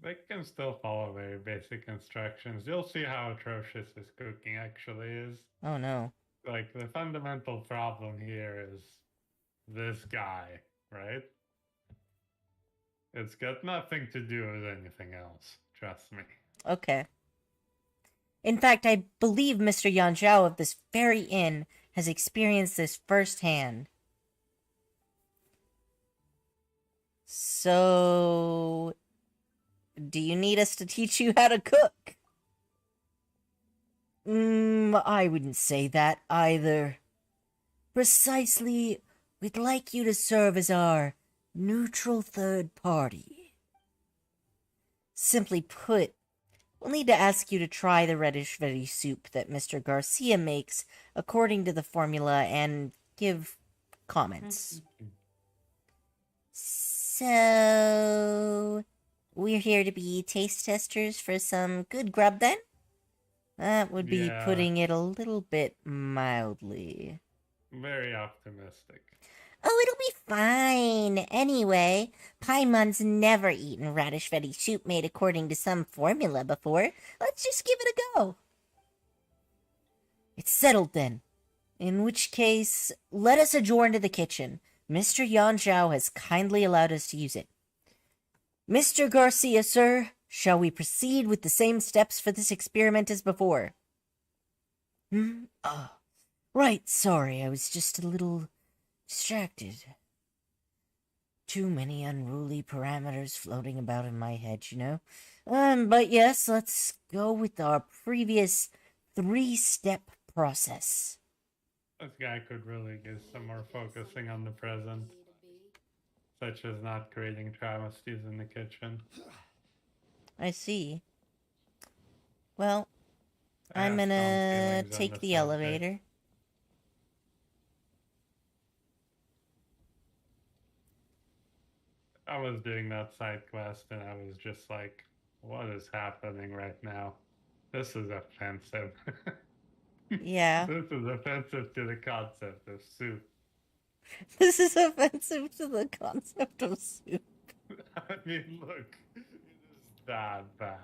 They can still follow very basic instructions. You'll see how atrocious his cooking actually is. Oh no. Like, the fundamental problem here is this guy, right? It's got nothing to do with anything else. Trust me. Okay. In fact, I believe Mr. Yanzhao of this very inn has experienced this firsthand. So, do you need us to teach you how to cook? I wouldn't say that either. Precisely, we'd like you to serve as our neutral third party. Simply put, we'll need to ask you to try the reddish veggie soup that Mr. Garcia makes according to the formula and give comments. So, we're here to be taste testers for some good grub then? That would be Yeah. putting it a little bit mildly. Very optimistic. Oh, it'll be fine. Anyway, Paimon's never eaten radish veggie soup made according to some formula before. Let's just give it a go. It's settled then. In which case, let us adjourn to the kitchen. Mr. Yanzhao has kindly allowed us to use it. Mr. Garcia, sir, shall we proceed with the same steps for this experiment as before? Oh, right, sorry, I was just a little distracted. Too many unruly parameters floating about in my head, you know? But yes, let's go with our previous 3-step process. This guy could really use some more focusing on the present, such as not creating travesties in the kitchen. I see. Well, I I'm have strong gonna feelings on take the subject. elevator. I was doing that side quest and I was just like, what is happening right now? This is offensive. Yeah. This is offensive to the concept of soup. This is offensive to the concept of soup. I mean, look, it is that bad.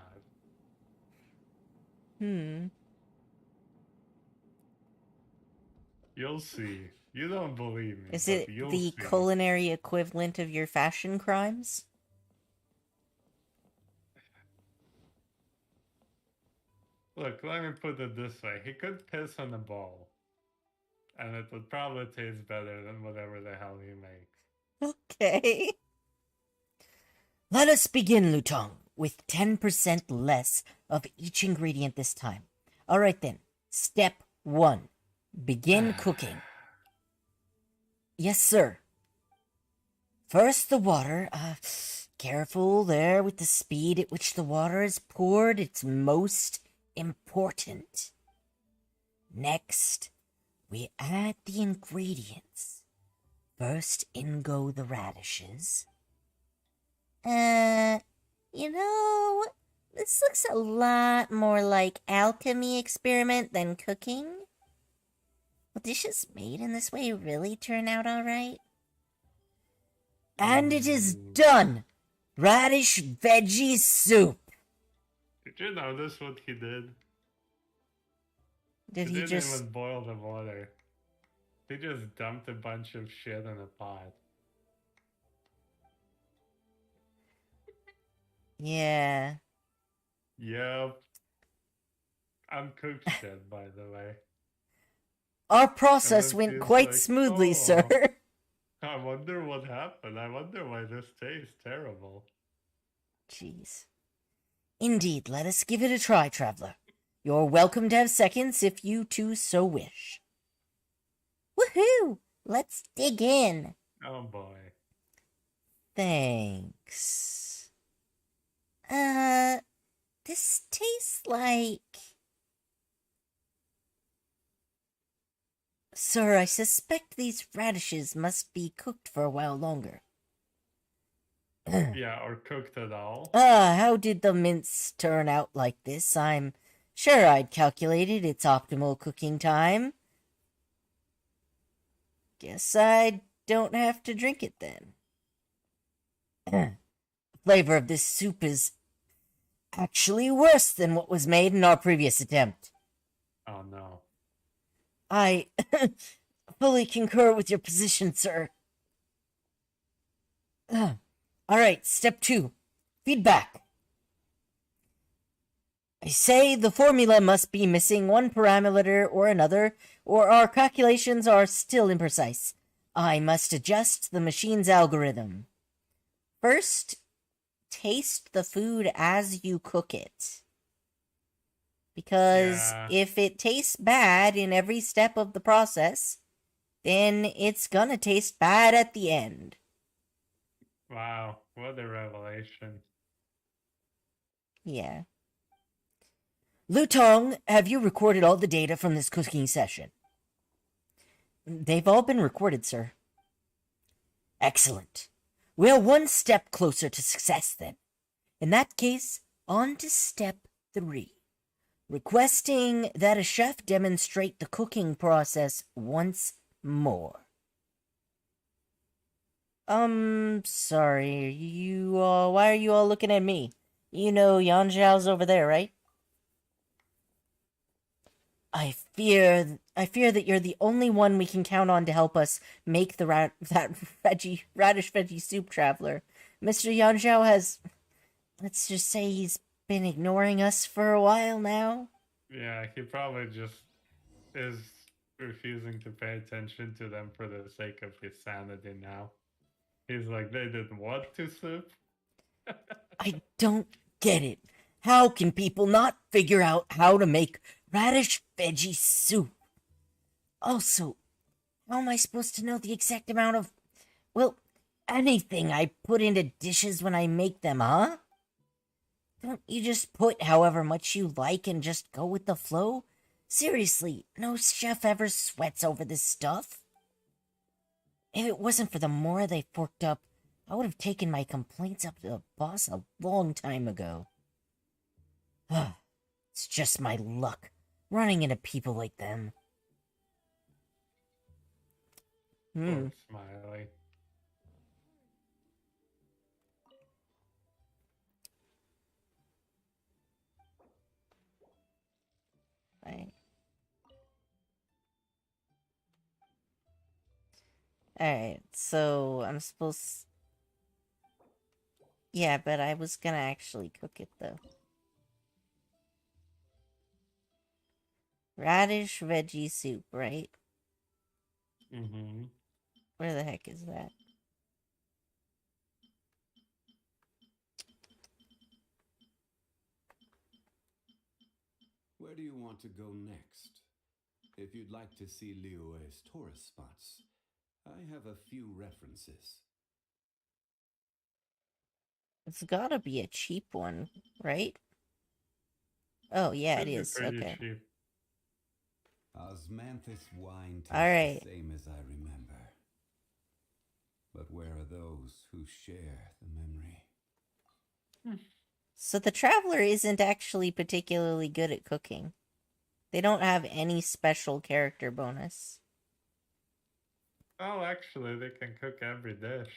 You'll see. You don't believe me, Is but it you'll the see. culinary equivalent of your fashion crimes? Look, let me put it this way. He could piss on the bowl. And it would probably taste better than whatever the hell he makes. Okay. Let us begin, Lutong, with 10% less of each ingredient this time. Alright then, step 1. Begin cooking. Yes, sir. First, the water. Careful there with the speed at which the water is poured. It's most important. Next, we add the ingredients. First in go the radishes. You know, this looks a lot more like alchemy experiment than cooking. Will dishes made in this way really turn out alright? And it is done! Radish veggie soup! Did you notice what he did? Did he didn't just... even boil the water. He just dumped a bunch of shit in a pot. Yeah. Yep. Uncooked shit, by the way. Our And process then went she's quite like, smoothly, "Oh, sir. I wonder what happened. I wonder why this tastes terrible." Jeez. Indeed, let us give it a try, traveler. You're welcome to have seconds if you too so wish. Woohoo! Let's dig in. Oh boy. Thanks. This tastes like... Sir, I suspect these radishes must be cooked for a while longer. Yeah, or cooked at all. How did the mince turn out like this? I'm sure I'd calculated its optimal cooking time. Guess I don't have to drink it then. The flavor of this soup is actually worse than what was made in our previous attempt. Oh no. I fully concur with your position, sir. Alright, step 2. Feedback. I say the formula must be missing one parameter or another, or our calculations are still imprecise. I must adjust the machine's algorithm. First, taste the food as you cook it. Because Yeah. if it tastes bad in every step of the process, then it's gonna taste bad at the end. Wow, what a revelation. Yeah. Lutong, have you recorded all the data from this cooking session? They've all been recorded, sir. Excellent. We're one step closer to success, then. In that case, on to step 3. Requesting that a chef demonstrate the cooking process once more. Sorry, why are you all looking at me? You know Yanzhao's over there, right? I fear that you're the only one we can count on to help us make that radish veggie soup, Traveler. Mr. Yanzhao has, let's just say he's been ignoring us for a while now. Yeah, he probably just is refusing to pay attention to them for the sake of his sanity now. He's like, they did what to soup? I don't get it. How can people not figure out how to make radish veggie soup? Also, how am I supposed to know the exact amount of, well, anything I put into dishes when I make them, huh? Don't you just put however much you like and just go with the flow? Seriously, no chef ever sweats over this stuff. If it wasn't for the more they forked up, I would have taken my complaints up to the boss a long time ago. It's just my luck, running into people like them. Poor Smiley. Right. Alright, so I'm supposed... Yeah, but I was gonna actually cook it, though. Radish veggie soup, right? Mm-hmm. Where the heck is that? Where do you want to go next? If you'd like to see Liyue's tourist spots, I have a few references. It's gotta be a cheap one, right? Oh, yeah, it Should be is. pretty Okay. cheap. Osmanthus wine tastes All right. the same as I remember. But where are those who share the memory? So the Traveler isn't actually particularly good at cooking. They don't have any special character bonus. Oh, actually, they can cook every dish.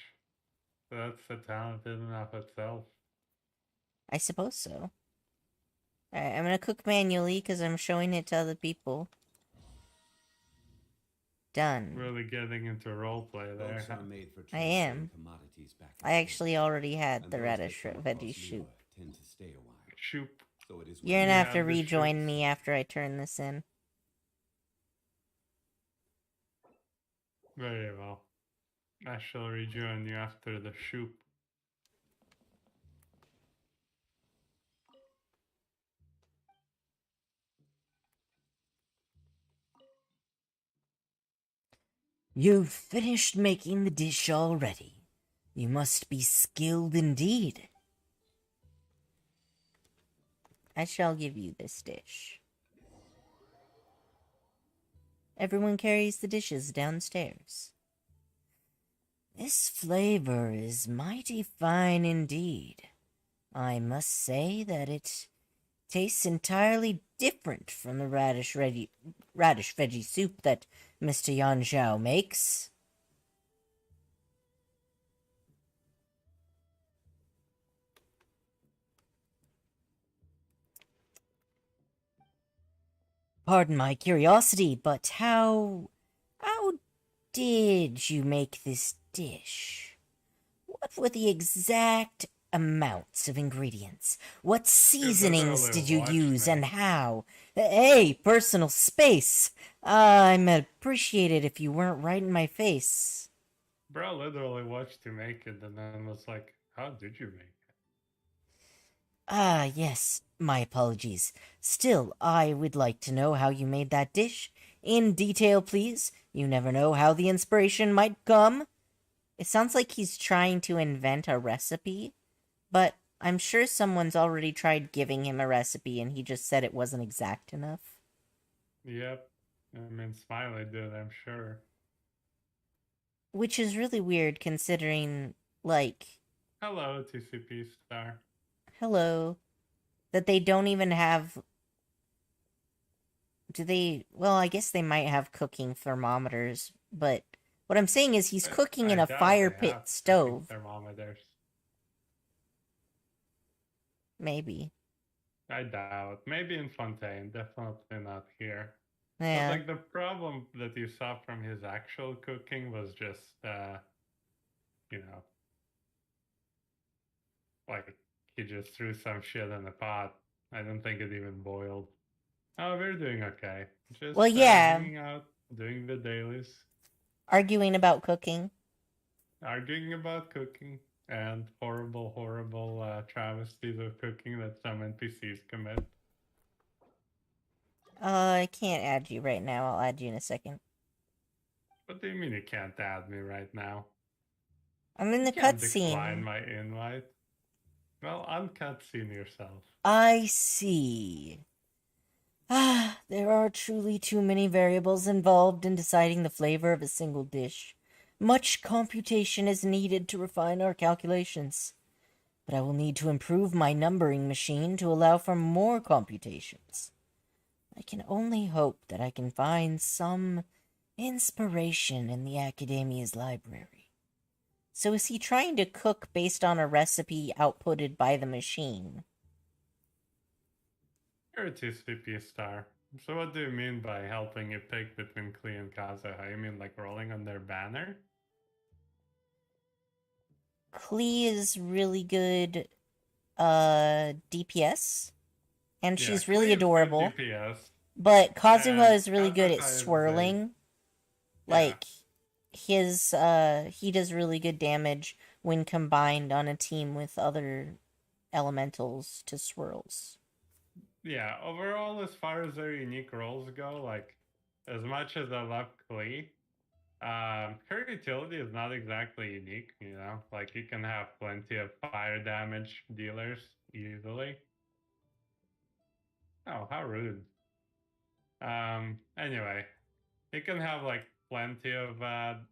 That's a talent in and of itself. I suppose so. Alright, I'm gonna cook manually because I'm showing it to other people. Done. Really getting into roleplay there. Boats are made for I am. transporting commodities back and I actually already had forth, the and those that radish come across veggie Liyue soup. tend to stay a while. Shoop. So it is You're when gonna you have to have the rejoin shoots. me after I turn this in. Very well. I shall rejoin you after the shoop. You've finished making the dish already. You must be skilled indeed. I shall give you this dish. Everyone carries the dishes downstairs. This flavor is mighty fine indeed. I must say that it tastes entirely different from the radish veggie soup that Mr. Yan Zhao makes. Pardon my curiosity, but how did you make this dish? What were the exact amounts of ingredients? What You seasonings literally did you watched use me. and how? Hey, personal space! I'm appreciate it if you weren't right in my face. Bro literally watched you make it and then was like, how did you make it? Ah, yes, my apologies. Still, I would like to know how you made that dish. In detail, please. You never know how the inspiration might come. It sounds like he's trying to invent a recipe, but I'm sure someone's already tried giving him a recipe and he just said it wasn't exact enough. Yep. I mean, Smiley did, I'm sure. Which is really weird considering, like, Hello, TCP star. hello, that they don't even have. Do they? Well, I guess they might have cooking thermometers, but what I'm saying is he's cooking I in a doubt fire they pit have cooking stove. thermometers. Maybe. I doubt. Maybe in Fontaine, definitely not here. But Yeah. like the problem that you saw from his actual cooking was just, you know, like he just threw some shit in a pot. I don't think it even boiled. Oh, we're doing okay. Well, Just yeah, hanging out, doing the dailies, arguing about cooking. arguing about cooking, and horrible, horrible travesties of cooking that some NPCs commit. I can't add you right now. I'll add you in a second. What do you mean you can't add me right now? I'm in You the can't decline cutscene. my invite. Well, uncutscene yourself. I see. Ah, there are truly too many variables involved in deciding the flavor of a single dish. Much computation is needed to refine our calculations, but I will need to improve my numbering machine to allow for more computations. I can only hope that I can find some inspiration in the Academia's library. So is he trying to cook based on a recipe outputted by the machine? You're a TCP star. So what do you mean by helping you pick between Klee and Kazuha? You mean like rolling on their banner? Klee is really good DPS, and Yeah, she's really Klee is good adorable. DPS, But Kazuha and is really good at Kazuha is a swirling. yeah. Like he does really good damage when combined on a team with other elementals to swirls. Yeah, overall, as far as their unique roles go, like, as much as I love Klee, her utility is not exactly unique, you know? Like, you can have plenty of fire damage dealers easily. Oh, how rude. Anyway, you can have, like, plenty of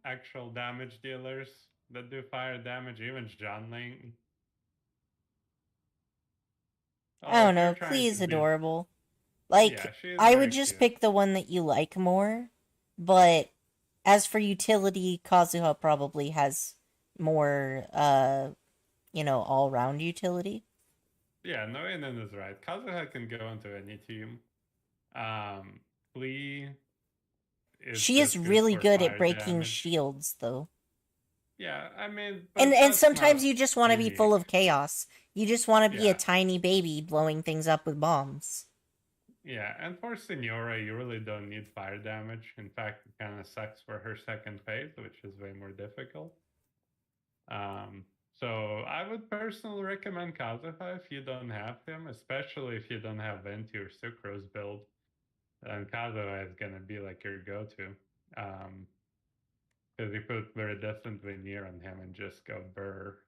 actual damage dealers that do fire damage, even Janling. I Oh, don't if you're know, trying Klee to is beat. adorable. Yeah, Like, she is I would very just cute. pick the one that you like more, but as for utility, Kazuha probably has more, all round utility. Yeah, Noinen is right. Kazuha can go into any team. Um, Lee is She is just good really for good at fire breaking damage. shields, though. Yeah, I mean, And but and that's sometimes not you just want to be full unique. of chaos. You just want to be a Yeah, tiny baby blowing things up with bombs. yeah, and for Signora, you really don't need fire damage. In fact, it kind of sucks for her second phase, which is way more difficult. So I would personally recommend Kazuha if you don't have him, especially if you don't have Venti or Sucrose build. Then Kazuha is gonna be like your go-to. Because you put Viridescent Veneer on him and just go burr.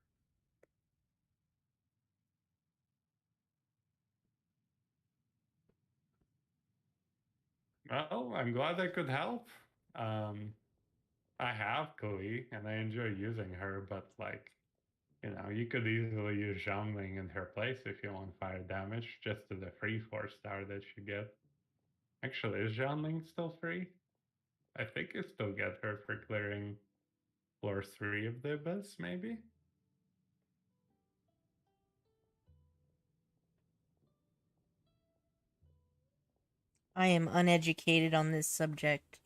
Well, I'm glad I could help. Um, I have Kui, and I enjoy using her, but like, you could easily use Xiangling in her place if you want fire damage, just to the free 4-star that you get. Actually, is Xiangling still free? I think you still get her for clearing floor 3 of the Abyss, maybe? I am uneducated on this subject.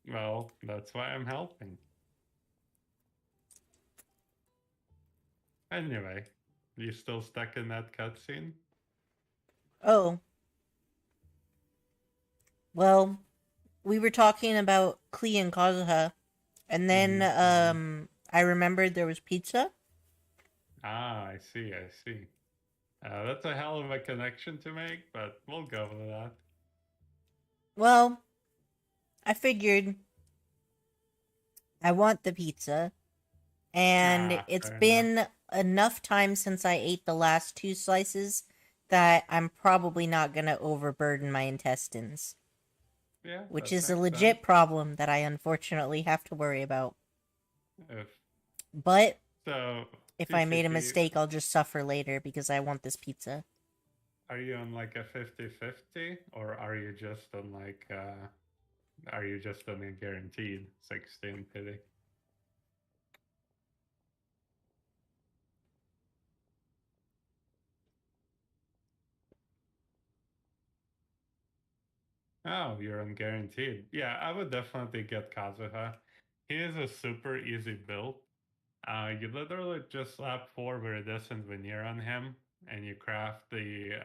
Well, that's why I'm helping. Anyway, you still stuck in that cutscene? Oh, well, we were talking about Klee and Kazuha, and then I remembered there was pizza. Ah, I see, I see. That's a hell of a connection to make, but we'll go with that. Well, I figured I want the pizza, and it's Fair enough. been enough time since I ate the last 2 slices that I'm probably not gonna overburden my intestines, Yeah, which that is a makes legit sense. problem that I unfortunately have to worry about. If But so, if I made a TCP, mistake, I'll just suffer later because I want this pizza. are you on like a 50-50, or are you just on like are you just on a guaranteed 16 pity? Oh, you're on guaranteed. Yeah, I would definitely get Kazuha. He is a super easy build. You literally just slap 4 Viridescent Veneer on him, and you craft the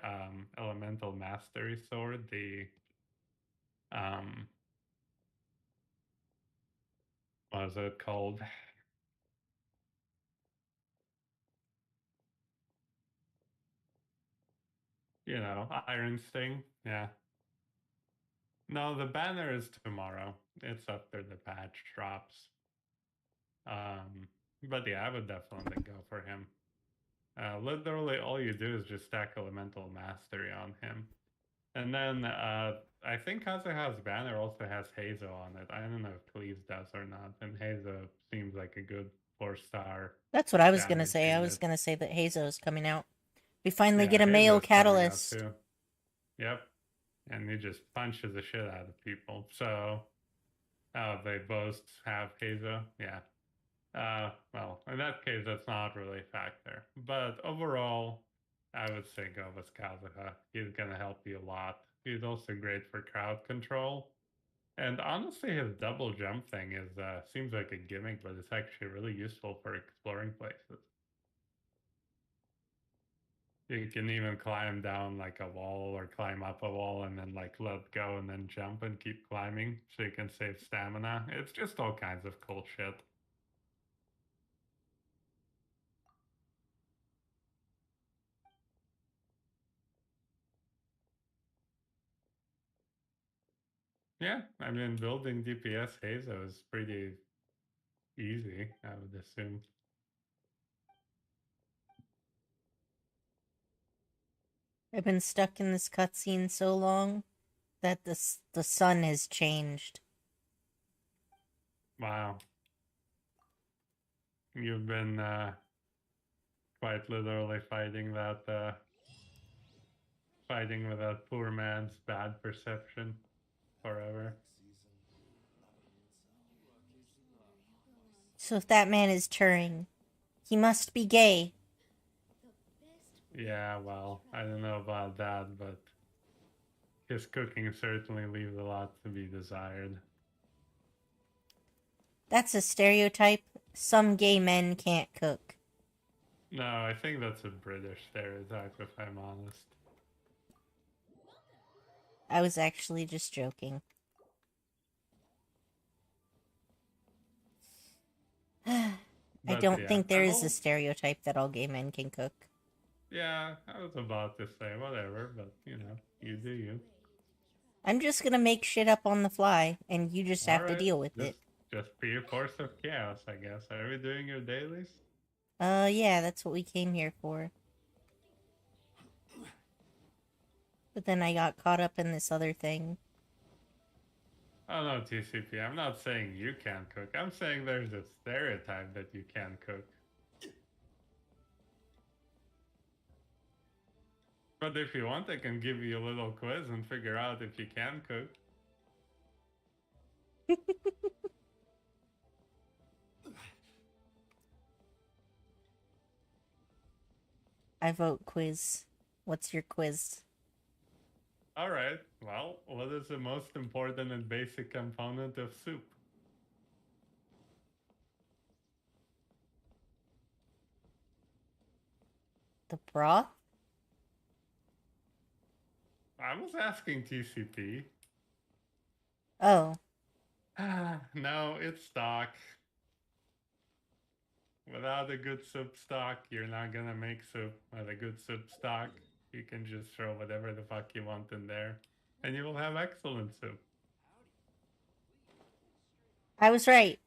Elemental Mastery Sword, the um, what is it called? Iron Sting. Yeah. No, the banner is tomorrow. It's after the patch drops. But yeah, I would definitely go for him. Literally, all you do is just stack Elemental Mastery on him. And then I think Kazuha's banner also has Hazo on it. I don't know if Cleves does or not. And Hazo seems like a good 4-star That's what I was gonna damage say. I was unit. gonna say that Hazo is coming out. We finally Yeah, get a male Hazo's coming out catalyst. too. Yep. And he just punches the shit out of people. So they both have Hazo. Yeah. Well, in that case, that's not really a factor. But overall, I would say go with Kazuha. He's gonna help you a lot. He's also great for crowd control. And honestly, his double jump thing is seems like a gimmick, but it's actually really useful for exploring places. You can even climb down like a wall or climb up a wall and then like let go and then jump and keep climbing so you can save stamina. It's just all kinds of cool shit. Yeah, I mean, building DPS Hazo is pretty easy, I would assume. I've been stuck in this cutscene so long that the sun has changed. Wow. You've been quite literally fighting with that poor man's bad perception forever. So if that man is Turing, he must be gay. Yeah, well, I don't know about that, but his cooking certainly leaves a lot to be desired. That's a stereotype. Some gay men can't cook. No, I think that's a British stereotype, if I'm honest. I was actually just joking. I But don't yeah, think there I'm is a all. stereotype that all gay men can cook. Yeah, I was about to say whatever, but you do you. I'm just gonna make shit up on the fly, and you just All have to right, deal with it. just be a force of chaos, I guess. Are we doing your dailies? Yeah, that's what we came here for. But then I got caught up in this other thing. Oh no, TCP. I'm not saying you can't cook. I'm saying there's a stereotype that you can cook. But if you want, I can give you a little quiz and figure out if you can cook. I vote quiz. What's your quiz? Alright, well, what is the most important and basic component of soup? The broth? I was asking TCP. Oh, No, it's stock. Without a good soup stock, you're not gonna make soup. With a good soup stock, you can just throw whatever the fuck you want in there, and you will have excellent soup. I was right.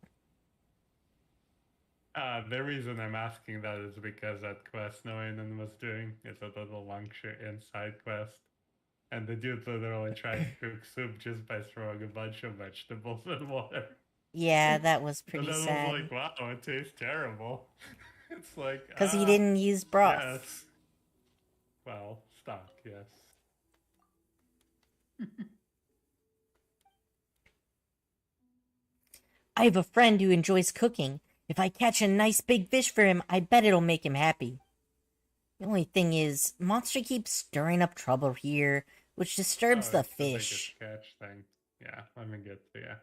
The reason I'm asking that is because that quest Noinen was doing is a little Longshire inside quest. And the dude literally tried to cook soup just by throwing a bunch of vegetables in water. Yeah, that was And pretty then I was sad. like, wow, it tastes terrible. It's like, Because he didn't use broth. yes. Well, stock, yes. I have a friend who enjoys cooking. If I catch a nice big fish for him, I bet it'll make him happy. The only thing is, Monster keeps stirring up trouble here, which disturbs the It's the biggest fish. catch thing. Yeah, let me get to you.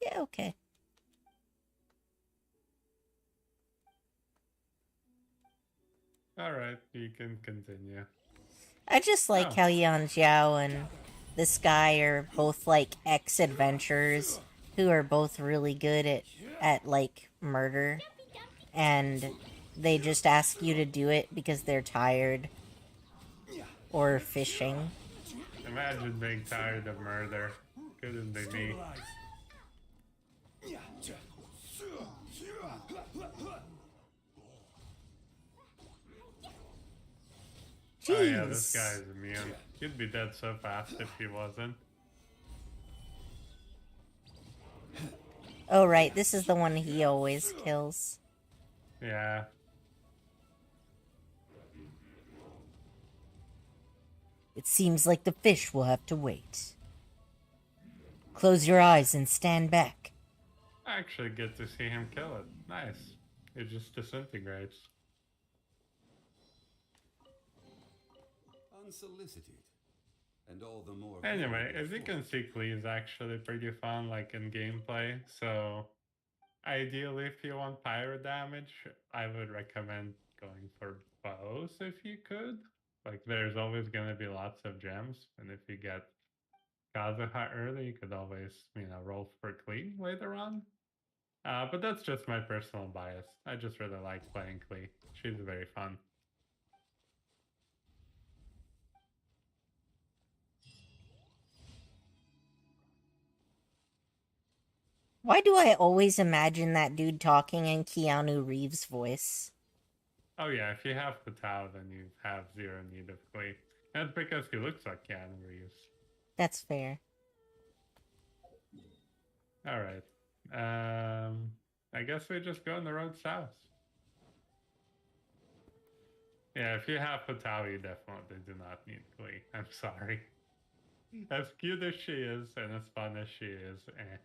Yeah, okay. Alright, you can continue. I just like Oh. how Yan Jiao and this guy are both like ex-adventurers who are both really good at like murder, and they just ask you to do it because they're tired or fishing. Imagine being tired of murder. Couldn't be me. Oh yeah, this Jeez. guy is immune. He'd be dead so fast if he wasn't. Oh right, this is the one he always kills. Yeah. It seems like the fish will have to wait. Close your eyes and stand back. I actually get to see him kill it. Nice. It just disintegrates. Unsolicited. And all the more. Anyway, valuable as you for can see, Klee is actually pretty fun, like in gameplay. So, ideally, if you want pyro damage, I would recommend going for bows if you could. Like, there's always going to be lots of gems, and if you get Kazuha early, you could always, roll for Klee later on. But that's just my personal bias. I just really like playing Klee. She's very fun. Why do I always imagine that dude talking in Keanu Reeves' voice? Oh yeah, if you have Patao, then you have zero need of Klee. That's because he looks like Keanu Reeves. That's fair. Alright. I guess we just go on the road south. Yeah, if you have Patao, you definitely do not need Klee. I'm sorry. As cute as she is, and as fun as she is, eh.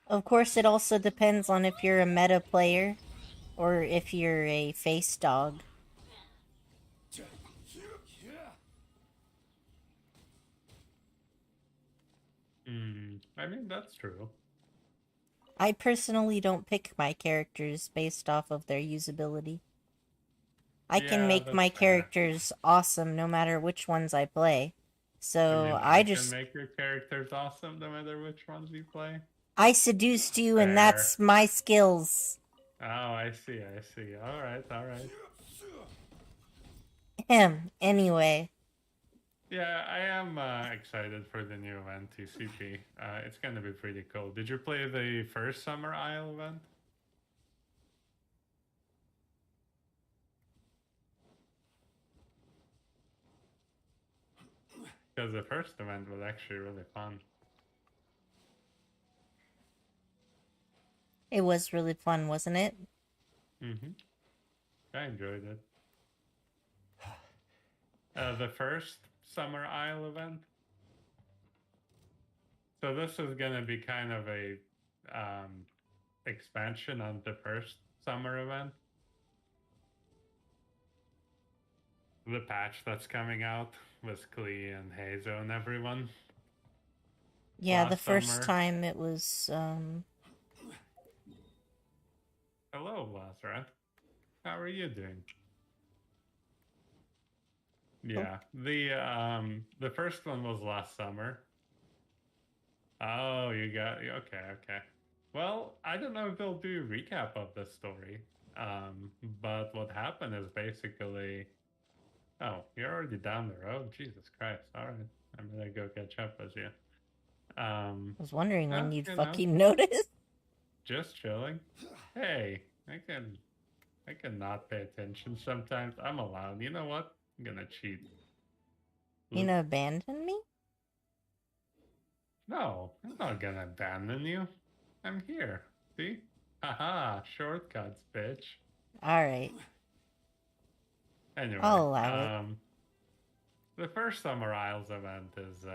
Of course, it also depends on if you're a meta player or if you're a face dog. I mean, that's true. I personally don't pick my characters based off of their usability. I can Yeah, make that's my fair. characters awesome no matter which ones I play. So I just can make your characters awesome no matter which ones you play. I seduced you and Fair. that's my skills. Oh, I see. Alright. Anyway. Yeah, I am excited for the new event, TCP. It's gonna be pretty cool. Did you play the first Summer Isle event? Because the first event was actually really fun. It was really fun, wasn't it? Mm-hmm. I enjoyed it. The first Summer Isle event. So this is gonna be kind of a expansion on the first summer event. The patch that's coming out with Klee and Hazo and everyone. Yeah, the Last first summer. time it was Hello, Lazarus. How are you doing? Yeah, the first one was last summer. Oh, you got okay. Well, I don't know if they'll do a recap of the story. But what happened is basically, oh, you're already down the road. Jesus Christ! All right, I'm gonna go catch up with you. I was wondering Yeah, when you'd you know, fucking notice. just chilling. Hey, I can not pay attention sometimes. I'm allowed. You know what? I'm gonna cheat. You gonna abandon me? No, I'm not gonna abandon you. I'm here. See? Haha, shortcuts, bitch. Alright. Anyway, I'll allow it. the first Summer Isles event is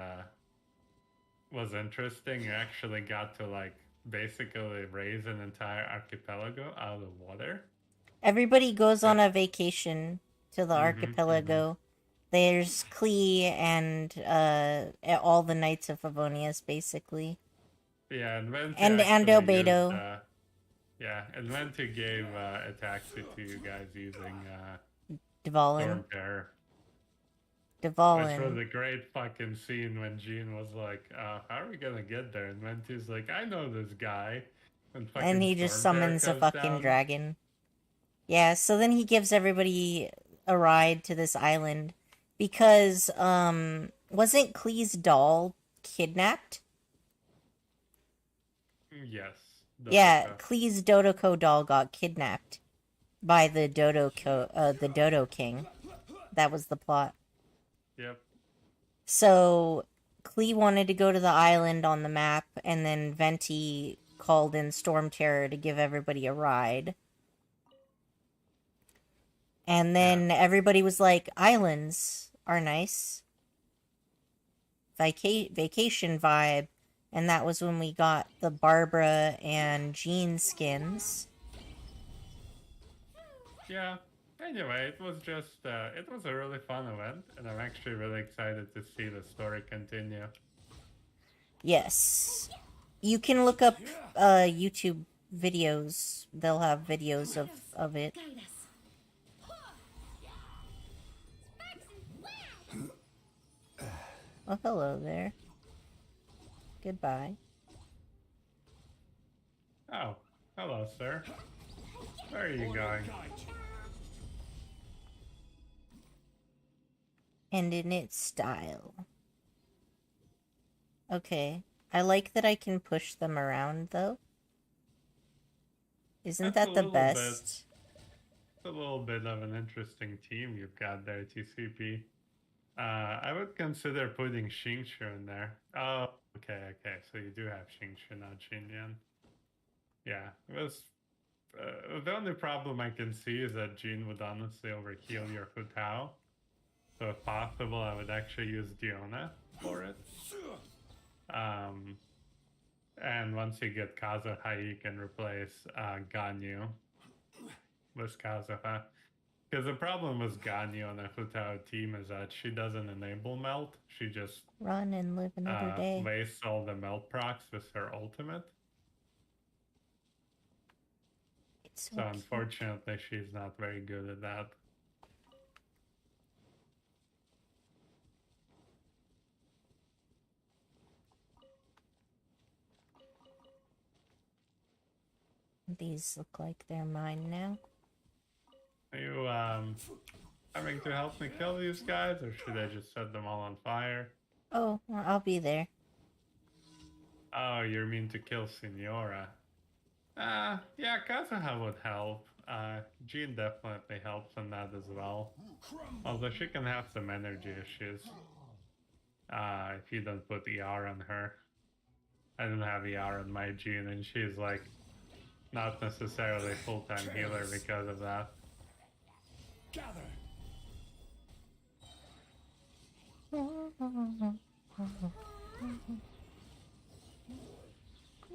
was interesting. You actually got to like basically raise an entire archipelago out of water. Everybody goes on a vacation to the Mm-hmm. archipelago. There's Klee and all the Knights of Favonius, basically. Yeah, and Venti And actually used Albedo. yeah, and Venti gave a taxi to you guys using Dvalin. Storm Terror. Which was Dvalin. a great fucking scene when Jean was like, how are we gonna get there? And Venti's like, I know this guy. And And fucking he just Storm Terror summons a comes fucking down. dragon. Yeah, so then he gives everybody a ride to this island. Because, wasn't Klee's doll kidnapped? Yes, Yeah, Dotaka. Klee's Dodoko doll got kidnapped by the the Dodo King. That was the plot. Yep. So Klee wanted to go to the island on the map, and then Venti called in Storm Terror to give everybody a ride. And then everybody was like, islands are nice. Vacation vibe. And that was when we got the Barbara and Jean skins. Yeah. Anyway, it was just it was a really fun event, and I'm actually really excited to see the story continue. Yes. You can look up YouTube videos. They'll have videos of it. Guide us. Oh, hello there. Goodbye. Oh, hello, sir. Where are you going? And in its style. Okay. I like that I can push them around, though. Isn't That's that the best? It's a little bit of an interesting team you've got there, TCP. I would consider putting Xingshu in there. Oh, okay. So you do have Xingshu, not Xinyan. Yeah, it was. The only problem I can see is that Jin would honestly overheal your Hu Tao. So if possible, I would actually use Diona for it. And once you get Kazuha, you can replace Ganyu with Kazuha. Because the problem with Ganyu on a Hu Tao team is that she doesn't enable melt. She just Run and live another day. wastes all the melt procs with her ultimate. It's So cute. unfortunately, she's not very good at that. These look like they're mine now. Are you having to help me kill these guys, or should I just set them all on fire? Oh, well, I'll be there. Oh, you mean to kill Signora? Yeah, Kazuha would help. Jean definitely helps in that as well. Although she can have some energy issues. if you don't put ER on her. I don't have ER on my June, and she's like not necessarily full-time healer because of that. Gather.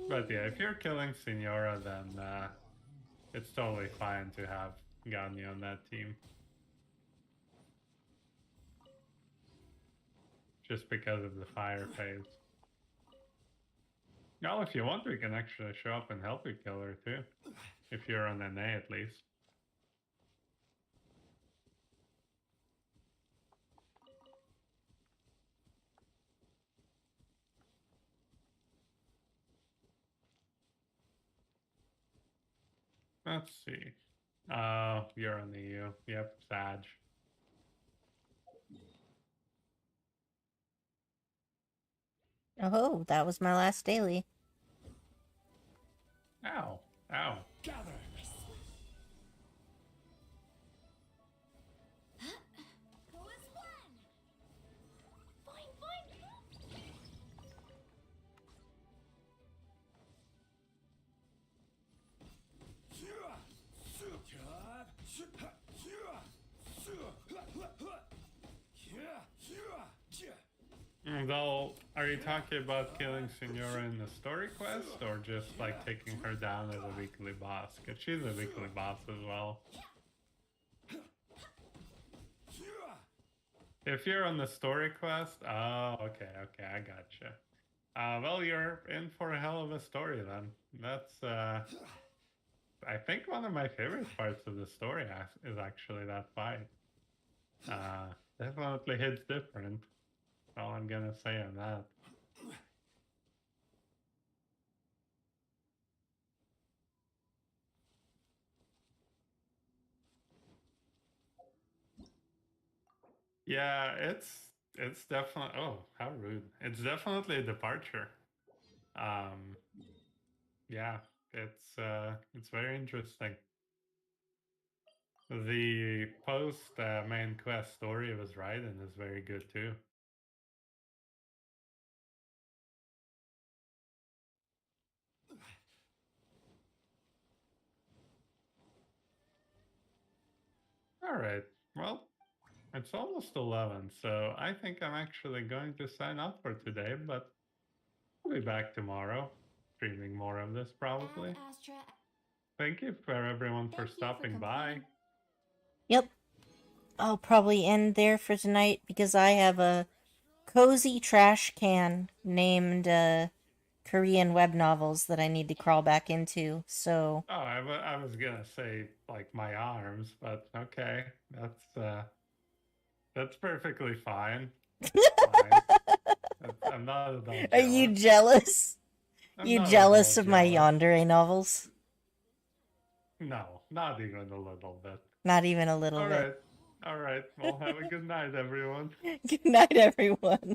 But yeah, if you're killing Signora, then it's totally fine to have Ganyu on that team. Just because of the fire phase. Now, if you want, we can actually show up and help you kill her too. If you're on NA at least. Let's see. You're on the EU. Yep, Sag. Oh, that was my last daily. Ow. Ow. Gather. Go as one. Fine, fine. Though, are you talking about killing Signora in the story quest, or just like taking her down as a weekly boss? Because she's a weekly boss as well. If you're on the story quest, oh, okay, I gotcha. Well, you're in for a hell of a story then. That's, I think one of my favorite parts of the story is actually that fight. Definitely hits different. That's all I'm gonna say on that. Yeah, it's definitely. Oh, how rude! It's definitely a departure. Um, yeah, it's very interesting. The post main quest story was Raiden is very good too. All right, well, it's almost 11, so I think I'm actually going to sign off for today. But I'll be back tomorrow, streaming more of this probably. Ad Astra. Thank you for everyone for Thank you for stopping by. completing- Yep. I'll probably end there for tonight because I have a cozy trash can named Korean web novels that I need to crawl back into. So Oh, I was gonna say like my arms, but okay, that's perfectly fine. Fine. I'm not at all are you jealous. jealous? I'm You not at jealous all of my jealous. yandere novels? No, not even a little bit. Not even a little bit. All right. Well, have a good night, everyone. Good night, everyone.